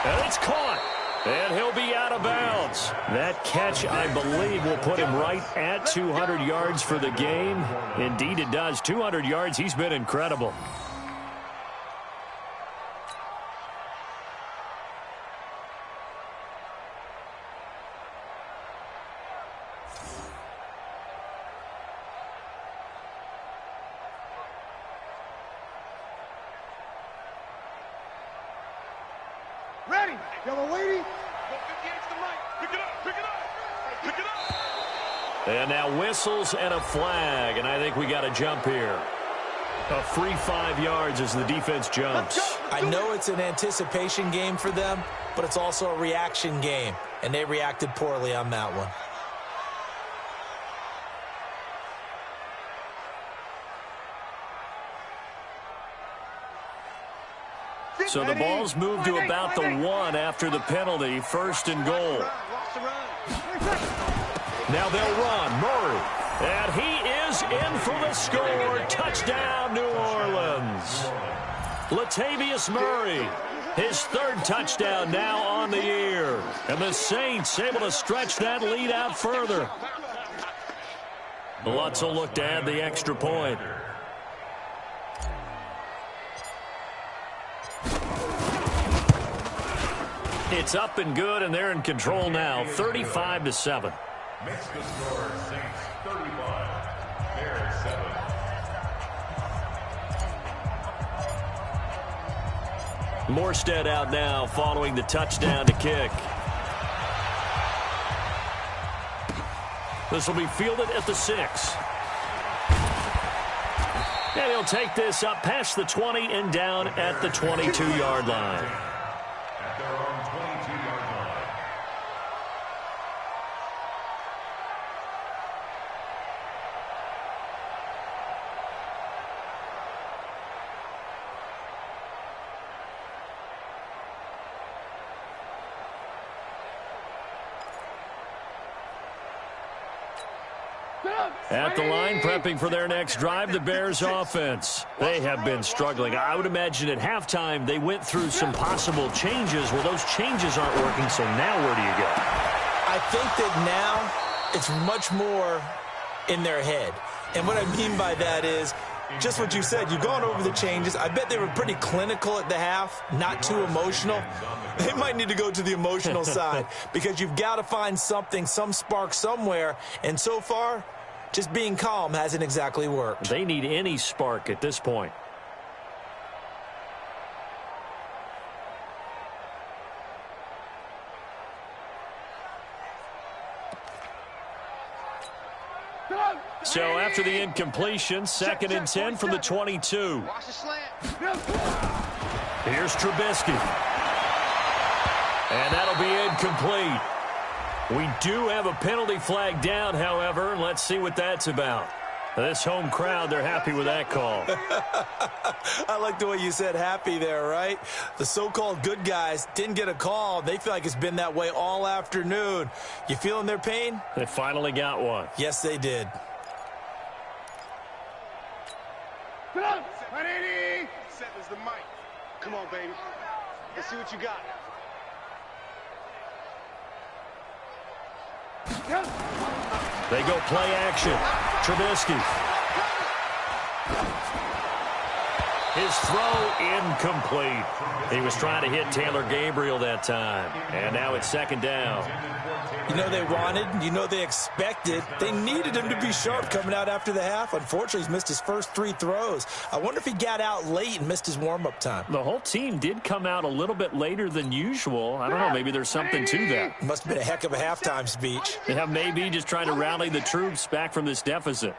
And it's caught. And he'll be out of bounds. That catch, I believe, will put him right at 200 yards for the game. Indeed, it does. 200 yards. He's been incredible. Ready. Yellow lady. Pick it up. And now whistles and a flag, and I think we got a jump here. A free 5 yards as the defense jumps. I know it's an anticipation game for them, but it's also a reaction game, and they reacted poorly on that one. So the ball's moved to about the 1 after the penalty. First and goal. Now they'll run. Murray. And he is in for the score. Touchdown, New Orleans. Latavius Murray. His third touchdown now on the year. And the Saints able to stretch that lead out further. Lutz will look to add the extra point. It's up and good, and they're in control now, 35-7. Makes the score Saints 35, Bears 7. Morstead out now following the touchdown to kick. This will be fielded at the 6. And he'll take this up past the 20 and down at the 22-yard line. At their own 22-yard line. At the line, prepping for their next drive, the Bears offense. They have been struggling. I would imagine at halftime they went through some possible changes. Well, those changes aren't working, so now where do you go? I think that now it's much more in their head. And what I mean by that is just what you said. You've gone over the changes. I bet they were pretty clinical at the half, not too emotional. They might need to go to the emotional side because you've got to find something, some spark somewhere. And so far, just being calm hasn't exactly worked. They need any spark at this point. So after the incompletion, 2nd and 10 from the 22. Watch the slant. Here's Trubisky. And that'll be incomplete. We do have a penalty flag down, however. Let's see what that's about. This home crowd, they're happy with that call. I like the way you said happy there, right? The so-called good guys didn't get a call. They feel like it's been that way all afternoon. You feeling their pain? They finally got one. Yes, they did. Set is the mic. Come on, baby. Let's see what you got. They go play action. Trubisky. His throw incomplete. He was trying to hit Taylor Gabriel that time. And now it's 2nd down. You know they wanted, you know they expected. They needed him to be sharp coming out after the half. Unfortunately, he's missed his first 3 throws. I wonder if he got out late and missed his warm-up time. The whole team did come out a little bit later than usual. I don't know, maybe there's something to that. Must have been a heck of a halftime speech. Yeah, maybe just trying to rally the troops back from this deficit.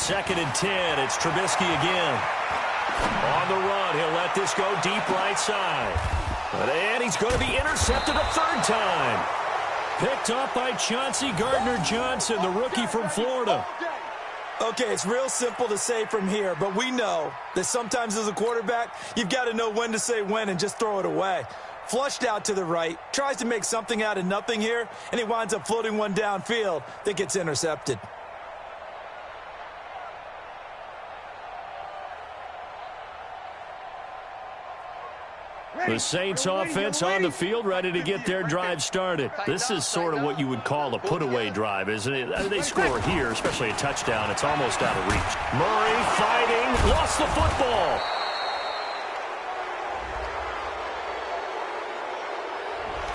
2nd and 10. It's Trubisky again. On the run, he'll let this go deep right side. And he's going to be intercepted a third time. Picked up by Chauncey Gardner-Johnson, the rookie from Florida. Okay, it's real simple to say from here, but we know that sometimes as a quarterback, you've got to know when to say when and just throw it away. Flushed out to the right, tries to make something out of nothing here, and he winds up floating one downfield that gets intercepted. The Saints offense on the field, ready to get their drive started. This is sort of what you would call a put-away drive, isn't it? They score here, especially a touchdown. It's almost out of reach. Murray fighting, lost the football.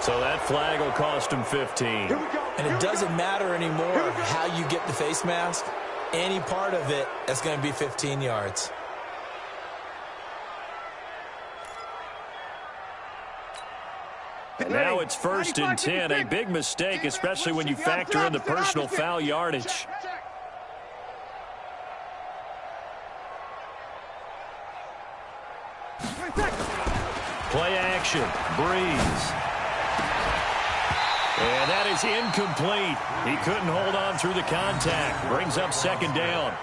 So that flag will cost him 15. And it doesn't matter anymore how you get the face mask. Any part of it, that's going to be 15 yards. Now it's 1st and 10, a big mistake, especially when you factor in the personal foul yardage. Play action, Breeze. And that is incomplete. He couldn't hold on through the contact. Brings up 2nd down.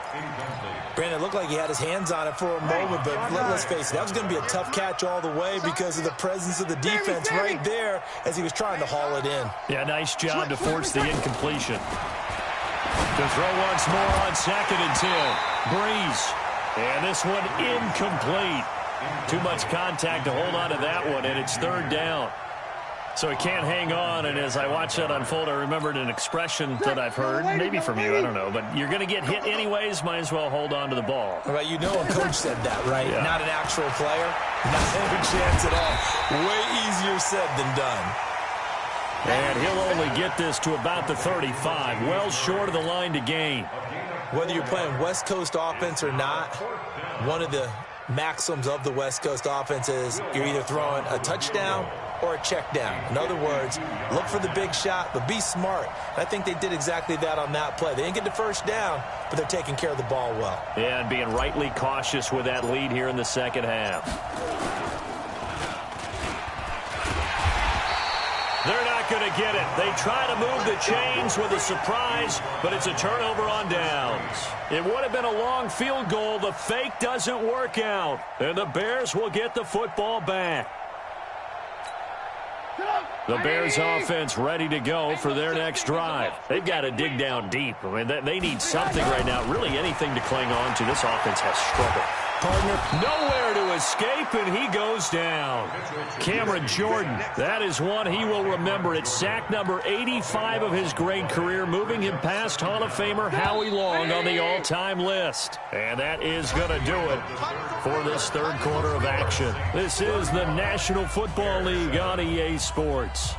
Brandon, it looked like he had his hands on it for a moment, but let's face it, that was going to be a tough catch all the way because of the presence of the defense right there as he was trying to haul it in. Yeah, nice job to force the incompletion. To throw once more on 2nd and 10. Breeze. And this one incomplete. Too much contact to hold on to that one, and it's 3rd down. So he can't hang on, and as I watch that unfold, I remembered an expression that I've heard, maybe from you, I don't know, but you're going to get hit anyways, might as well hold on to the ball. Well, you know a coach said that, right? Yeah. Not an actual player. Not a chance at all. Way easier said than done. And he'll only get this to about the 35, well short of the line to gain. Whether you're playing West Coast offense or not, one of the maxims of the West Coast offense is you're either throwing a touchdown or a check down. In other words, look for the big shot, but be smart. I think they did exactly that on that play. They didn't get the 1st down, but they're taking care of the ball well. Yeah, and being rightly cautious with that lead here in the 2nd half. They're not going to get it. They try to move the chains with a surprise, but it's a turnover on downs. It would have been a long field goal. The fake doesn't work out, and the Bears will get the football back. The Bears offense ready to go for their next drive. They've got to dig down deep. I mean, they need something right now, really anything to cling on to. This offense has struggled. Partner, nowhere to escape, and he goes down. Cameron Jordan, that is one he will remember. It's sack number 85 of his great career, moving him past Hall of Famer Howie Long on the all-time list. And that is going to do it for this 3rd quarter of action. This is the National Football League on EA Sports.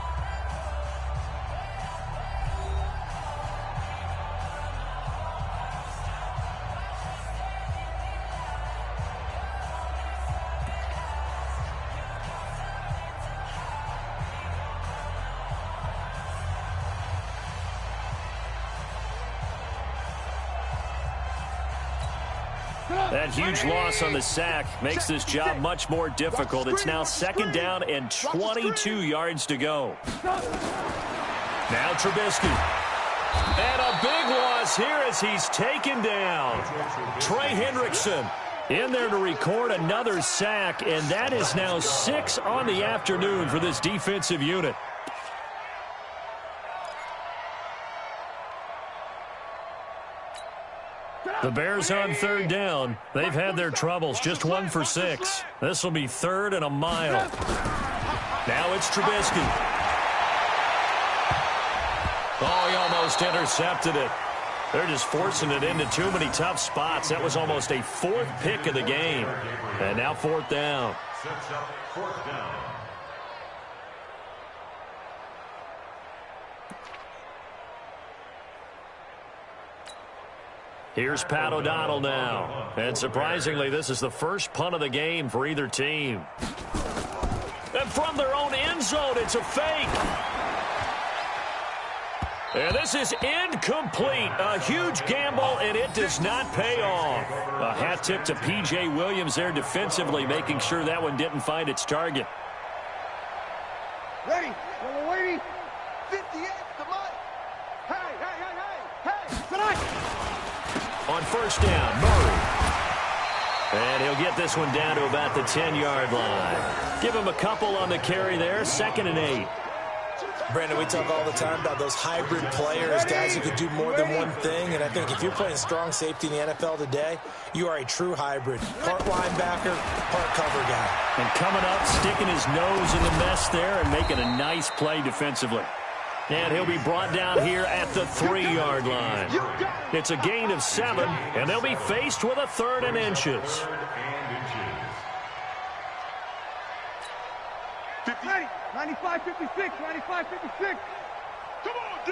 That huge loss on the sack makes this job much more difficult. It's now 2nd down and 22 yards to go. Now Trubisky. And a big loss here as he's taken down. Trey Hendrickson in there to record another sack, and that is now 6 on the afternoon for this defensive unit. The Bears on 3rd down. They've had their troubles, just 1 for 6. This will be 3rd and a mile. Now it's Trubisky. Oh, he almost intercepted it. They're just forcing it into too many tough spots. That was almost a 4th pick of the game. And now 4th down. Sets up 4th down. Here's Pat O'Donnell now. And surprisingly, this is the first punt of the game for either team. And from their own end zone, it's a fake. And this is incomplete. A huge gamble, and it does not pay off. A hat tip to P.J. Williams there defensively, making sure that one didn't find its target. Ready? We're waiting. 58, come on. Hey. Tonight. On first down, Murray. And he'll get this one down to about the 10-yard line. Give him a couple on the carry there, 2nd and 8. Brandon, we talk all the time about those hybrid players, guys who could do more than one thing. And I think if you're playing strong safety in the NFL today, you are a true hybrid. Part linebacker, part cover guy. And coming up, sticking his nose in the mess there and making a nice play defensively. And he'll be brought down here at the 3-yard line. It's a gain of 7, and they'll be faced with a 3rd and inches. 50. 95, 56, 95, 56. Come on, D.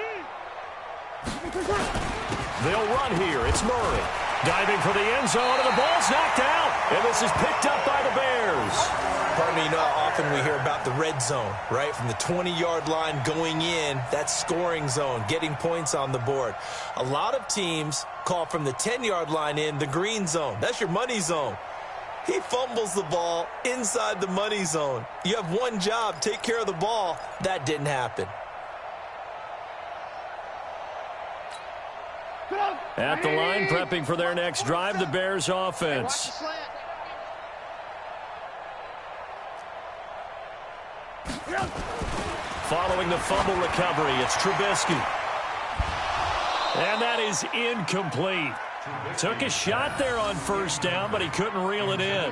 They'll run here. It's Murray. Diving for the end zone, and the ball's knocked out. And this is picked up by the Bears. Pardon me, you know how often we hear about the red zone, right? From the 20-yard line going in, that scoring zone, getting points on the board. A lot of teams call from the 10-yard line in the green zone. That's your money zone. He fumbles the ball inside the money zone. You have one job, take care of the ball. That didn't happen. At the line, prepping for their next drive, the Bears offense. Following the fumble recovery, it's Trubisky. And that is incomplete. Took a shot there on first down, but he couldn't reel it in.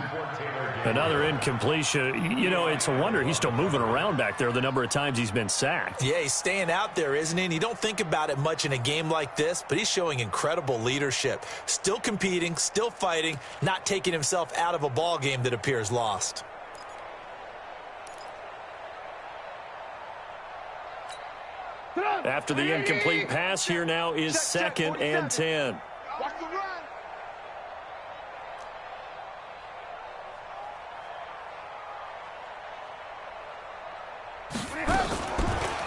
Another incompletion. You know, it's a wonder he's still moving around back there the number of times he's been sacked. Yeah, he's staying out there, isn't he? And you don't think about it much in a game like this, but he's showing incredible leadership. Still competing, still fighting, not taking himself out of a ball game that appears lost. After the incomplete pass, here now is 2nd and 10. Watch the run.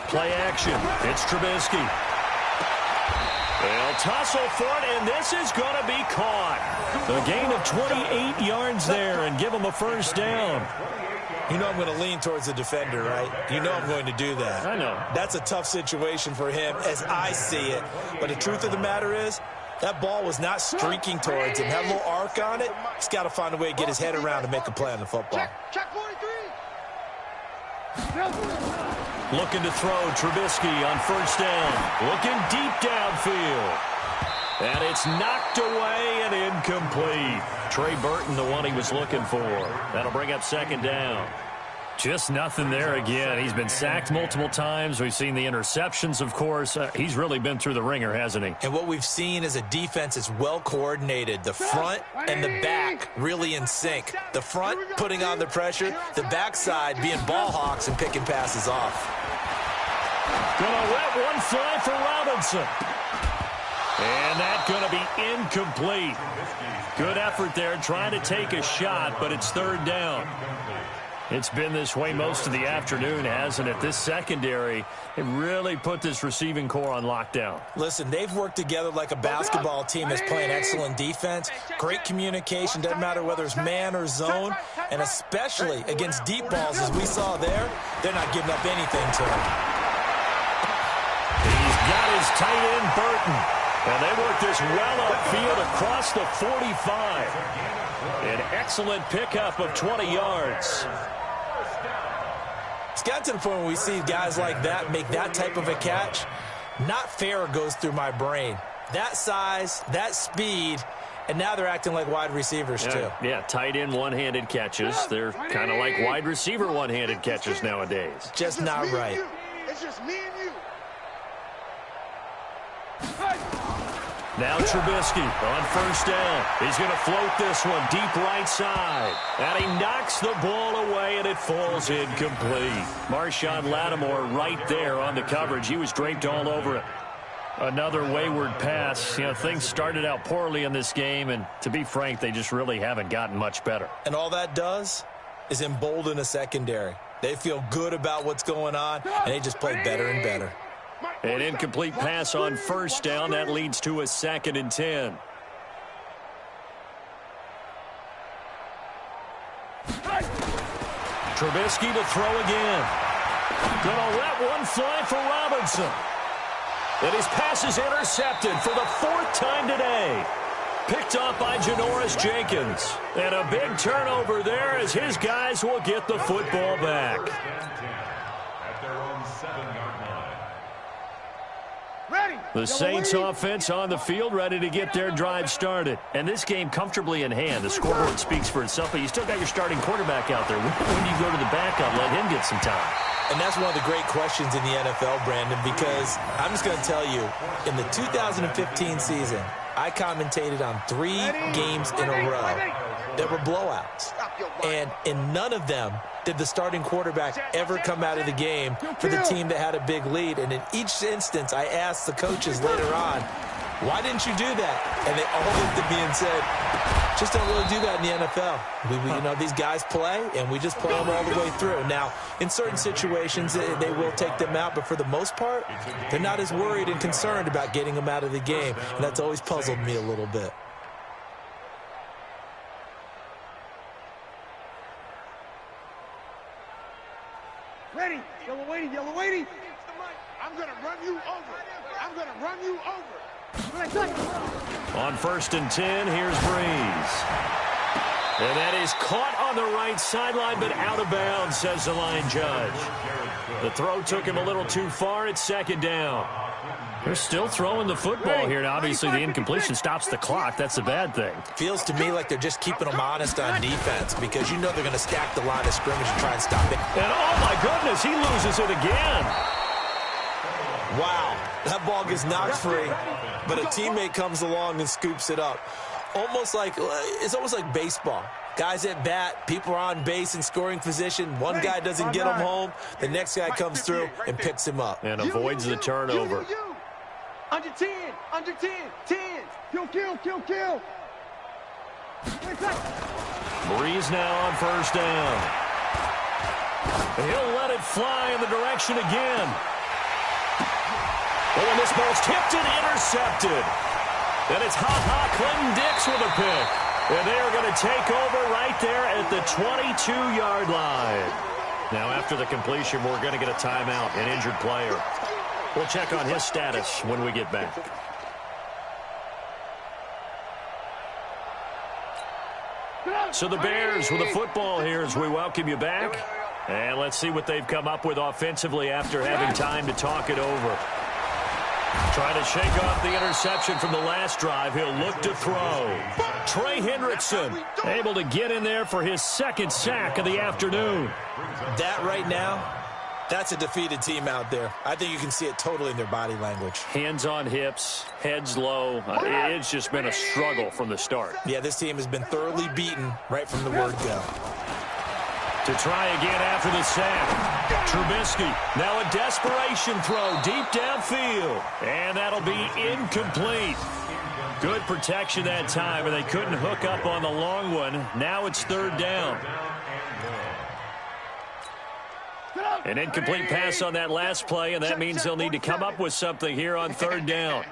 Play action. It's Trubisky. They'll tussle for it, and this is going to be caught. The gain of 28 yards there and give him a first down. You know I'm going to lean towards the defender, right? You know I'm going to do that. I know. That's a tough situation for him as I see it. But the truth of the matter is, that ball was not streaking towards him. Had a little arc on it. He's got to find a way to get his head around and make a play on the football. Check 43. Looking to throw Trubisky on first down. Looking deep downfield. And it's knocked away and incomplete. Trey Burton, the one he was looking for. That'll bring up 2nd down. Just nothing there again. He's been sacked multiple times. We've seen the interceptions, of course. He's really been through the ringer, hasn't he? And what we've seen is a defense that's well coordinated. The front and the back really in sync. The front putting on the pressure. The backside being ball hawks and picking passes off. Gonna let one fly for Robinson. And that's going to be incomplete. Good effort there trying to take a shot, but it's 3rd down. It's been this way most of the afternoon, hasn't it? This secondary, it really put this receiving core on lockdown. Listen, they've worked together like a basketball team that's playing excellent defense. Great communication, doesn't matter whether it's man or zone, and especially against deep balls as we saw there, they're not giving up anything to him. He's got his tight end, Burton. And they work this well upfield across the 45. An excellent pickup of 20 yards. It's got to the point where we see guys like that make that type of a catch. Not fair goes through my brain. That size, that speed, and now they're acting like wide receivers too. Yeah, tight end one-handed catches. They're kind of like wide receiver one-handed catches nowadays. Just not right. It's just me and you. Now Trubisky on first down. He's going to float this one deep right side. And he knocks the ball away, and it falls incomplete. Marshawn Lattimore right there on the coverage. He was draped all over it. Another wayward pass. You know, things started out poorly in this game, and to be frank, they just really haven't gotten much better. And all that does is embolden a secondary. They feel good about what's going on, and they just play better and better. An incomplete pass on first down. That leads to a 2nd and 10. Trubisky to throw again. Gonna let one fly for Robinson. And his pass is intercepted for the 4th time today. Picked off by Janoris Jenkins. And a big turnover there as his guys will get the football back. At their own 7-yard line. Ready. The Saints offense on the field, ready to get their drive started. And this game comfortably in hand. The scoreboard speaks for itself, but you still got your starting quarterback out there. When do you go to the backup, let him get some time? And that's one of the great questions in the NFL, Brandon, because I'm just going to tell you, in the 2015 season, I commentated on 3 games in a row that were blowouts. And in none of them did the starting quarterback ever come out of the game for the team that had a big lead. And in each instance, I asked the coaches later on, why didn't you do that? And they all looked at me and said, just don't really do that in the NFL. You know, these guys play, and we just play them all the way through. Now, in certain situations, they will take them out, but for the most part, they're not as worried and concerned about getting them out of the game, and that's always puzzled me a little bit. Ready. Yellow waiting. Yellow waiting. I'm going to run you over. I'm going to run you over. On 1st and 10, here's Breeze. And that is caught on the right sideline, but out of bounds, says the line judge. The throw took him a little too far. It's 2nd down. They're still throwing the football here. Now, obviously, the incompletion stops the clock. That's a bad thing. Feels to me like they're just keeping them honest on defense because you know they're going to stack the line of scrimmage and try and stop it. And, oh, my goodness, he loses it again. Wow, that ball gets knocked free, but a teammate comes along and scoops it up. It's almost like baseball. Guys at bat, people are on base in scoring position. One guy doesn't get him home. The next guy comes through and picks him up. And avoids the turnover. Under 10, under 10, 10. Kill. Breeze now on 1st down. He'll let it fly in the direction again. Oh, and this ball's tipped and intercepted. And it's Clinton Dix with a pick. And they are going to take over right there at the 22-yard line. Now, after the completion, we're going to get a timeout, an injured player. We'll check on his status when we get back. So the Bears with the football here as we welcome you back. And let's see what they've come up with offensively after having time to talk it over. Trying to shake off the interception from the last drive. He'll look to throw. Trey Hendrickson able to get in there for his 2nd sack of the afternoon. That right now, that's a defeated team out there. I think you can see it totally in their body language. Hands on hips, heads low. It's just been a struggle from the start. Yeah, this team has been thoroughly beaten right from the word go. To try again after the sack. Trubisky, now a desperation throw deep downfield. And that'll be incomplete. Good protection that time, and they couldn't hook up on the long one. Now it's 3rd down. An incomplete pass on that last play, and that means they'll need to come up with something here on 3rd down.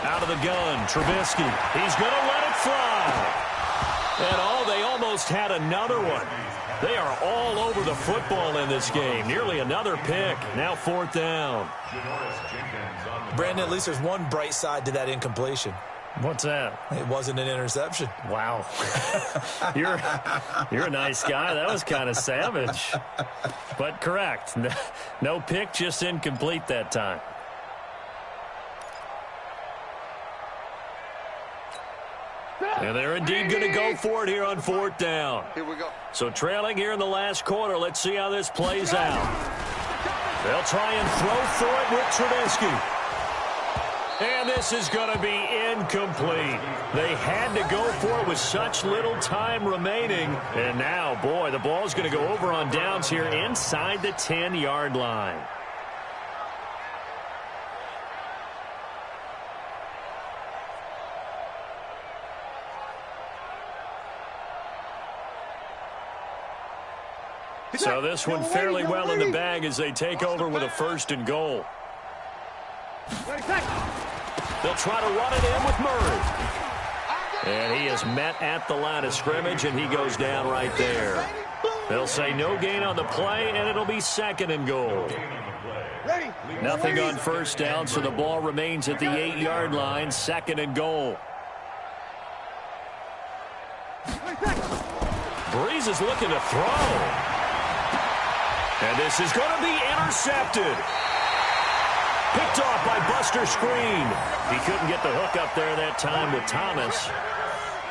Out of the gun, Trubisky. He's going to let it fly. And they almost had another one. They are all over the football in this game. Nearly another pick. Now 4th down. Brandon, at least there's one bright side to that incompletion. What's that? It wasn't an interception. Wow. You're a nice guy. That was kind of savage. But correct. No pick, just incomplete that time. And they're indeed going to go for it here on 4th down. Here we go. So trailing here in the last quarter. Let's see how this plays out. They'll try and throw for it with Trubisky. And this is going to be incomplete. They had to go for it with such little time remaining. And now, boy, the ball's going to go over on downs here inside the 10-yard line. So this one fairly well in the bag as they take over with a 1st and goal. They'll try to run it in with Murray. And he is met at the line of scrimmage, and he goes down right there. They'll say no gain on the play, and it'll be 2nd and goal. Nothing on 1st down, so the ball remains at the 8-yard line, 2nd and goal. Breeze is looking to throw. And this is going to be intercepted. Picked off by Buster Screen. He couldn't get the hook up there that time with Thomas.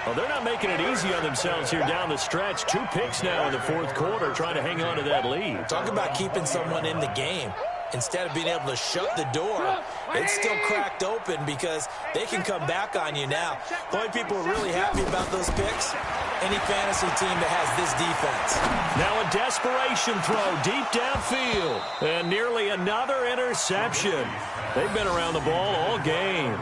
Well, they're not making it easy on themselves here down the stretch. 2 picks now in the 4th quarter, trying to hang on to that lead. Talk about keeping someone in the game. Instead of being able to shut the door, it's still cracked open because they can come back on you now. The only people who are really happy about those picks, any fantasy team that has this defense. Now a desperation throw deep downfield. And nearly another interception. They've been around the ball all game.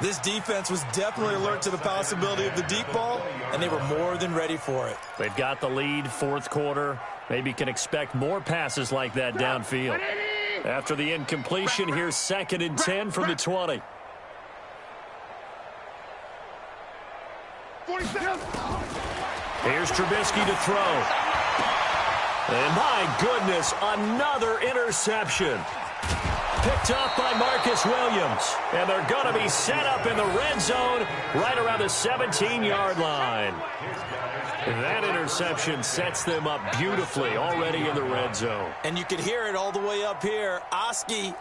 This defense was definitely alert to the possibility of the deep ball, and they were more than ready for it. They've got the lead, 4th quarter. Maybe can expect more passes like that downfield. After the incompletion, here's 2nd and 10 from the 20. Here's Trubisky to throw. And my goodness, another interception. Picked off by Marcus Williams. And they're going to be set up in the red zone right around the 17-yard line. That interception sets them up beautifully already in the red zone. And you can hear it all the way up here. Oski,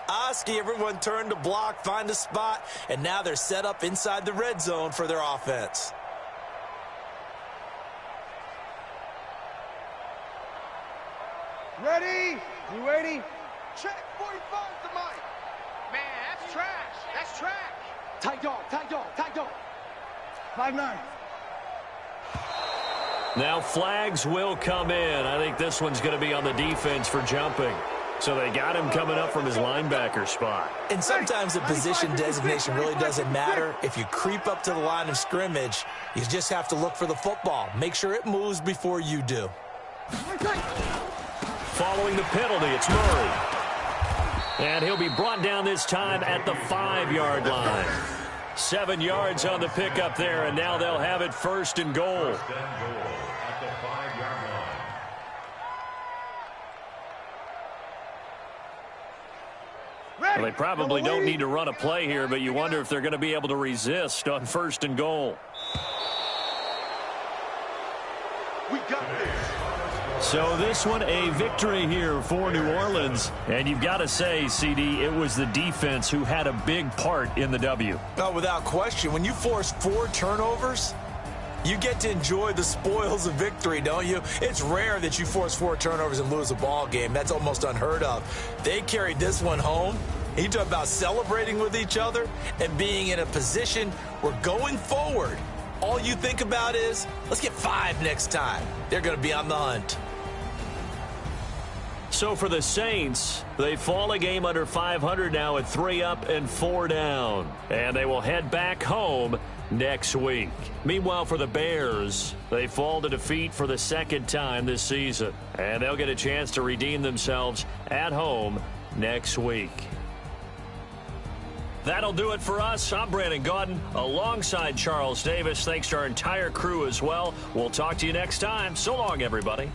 everyone turned to block, find a spot, and now they're set up inside the red zone for their offense. Ready? You ready? Check. 45 to Mike. Man, that's trash. That's trash. Tight dog. 5-9. Now flags will come in. I think this one's going to be on the defense for jumping. So they got him coming up from his linebacker spot. And sometimes the position designation really doesn't matter. If you creep up to the line of scrimmage, you just have to look for the football. Make sure it moves before you do. Following the penalty, it's Murray. And he'll be brought down this time at the 5-yard line. 7 yards on the pickup there, and now they'll have it 1st and goal. Well, they probably don't need to run a play here, but you wonder if they're going to be able to resist on 1st and goal. We got this. So this one, a victory here for New Orleans. And you've got to say, CD, it was the defense who had a big part in the W. Oh, without question. When you force 4 turnovers, you get to enjoy the spoils of victory, don't you? It's rare that you force 4 turnovers and lose a ball game. That's almost unheard of. They carried this one home. You talk about celebrating with each other and being in a position where going forward, all you think about is, let's get 5 next time. They're going to be on the hunt. So for the Saints, they fall a game under 500 now at 3 up and 4 down. And they will head back home next week. Meanwhile, for the Bears, they fall to defeat for the 2nd time this season. And they'll get a chance to redeem themselves at home next week. That'll do it for us. I'm Brandon Gaudin alongside Charles Davis. Thanks to our entire crew as well. We'll talk to you next time. So long, everybody.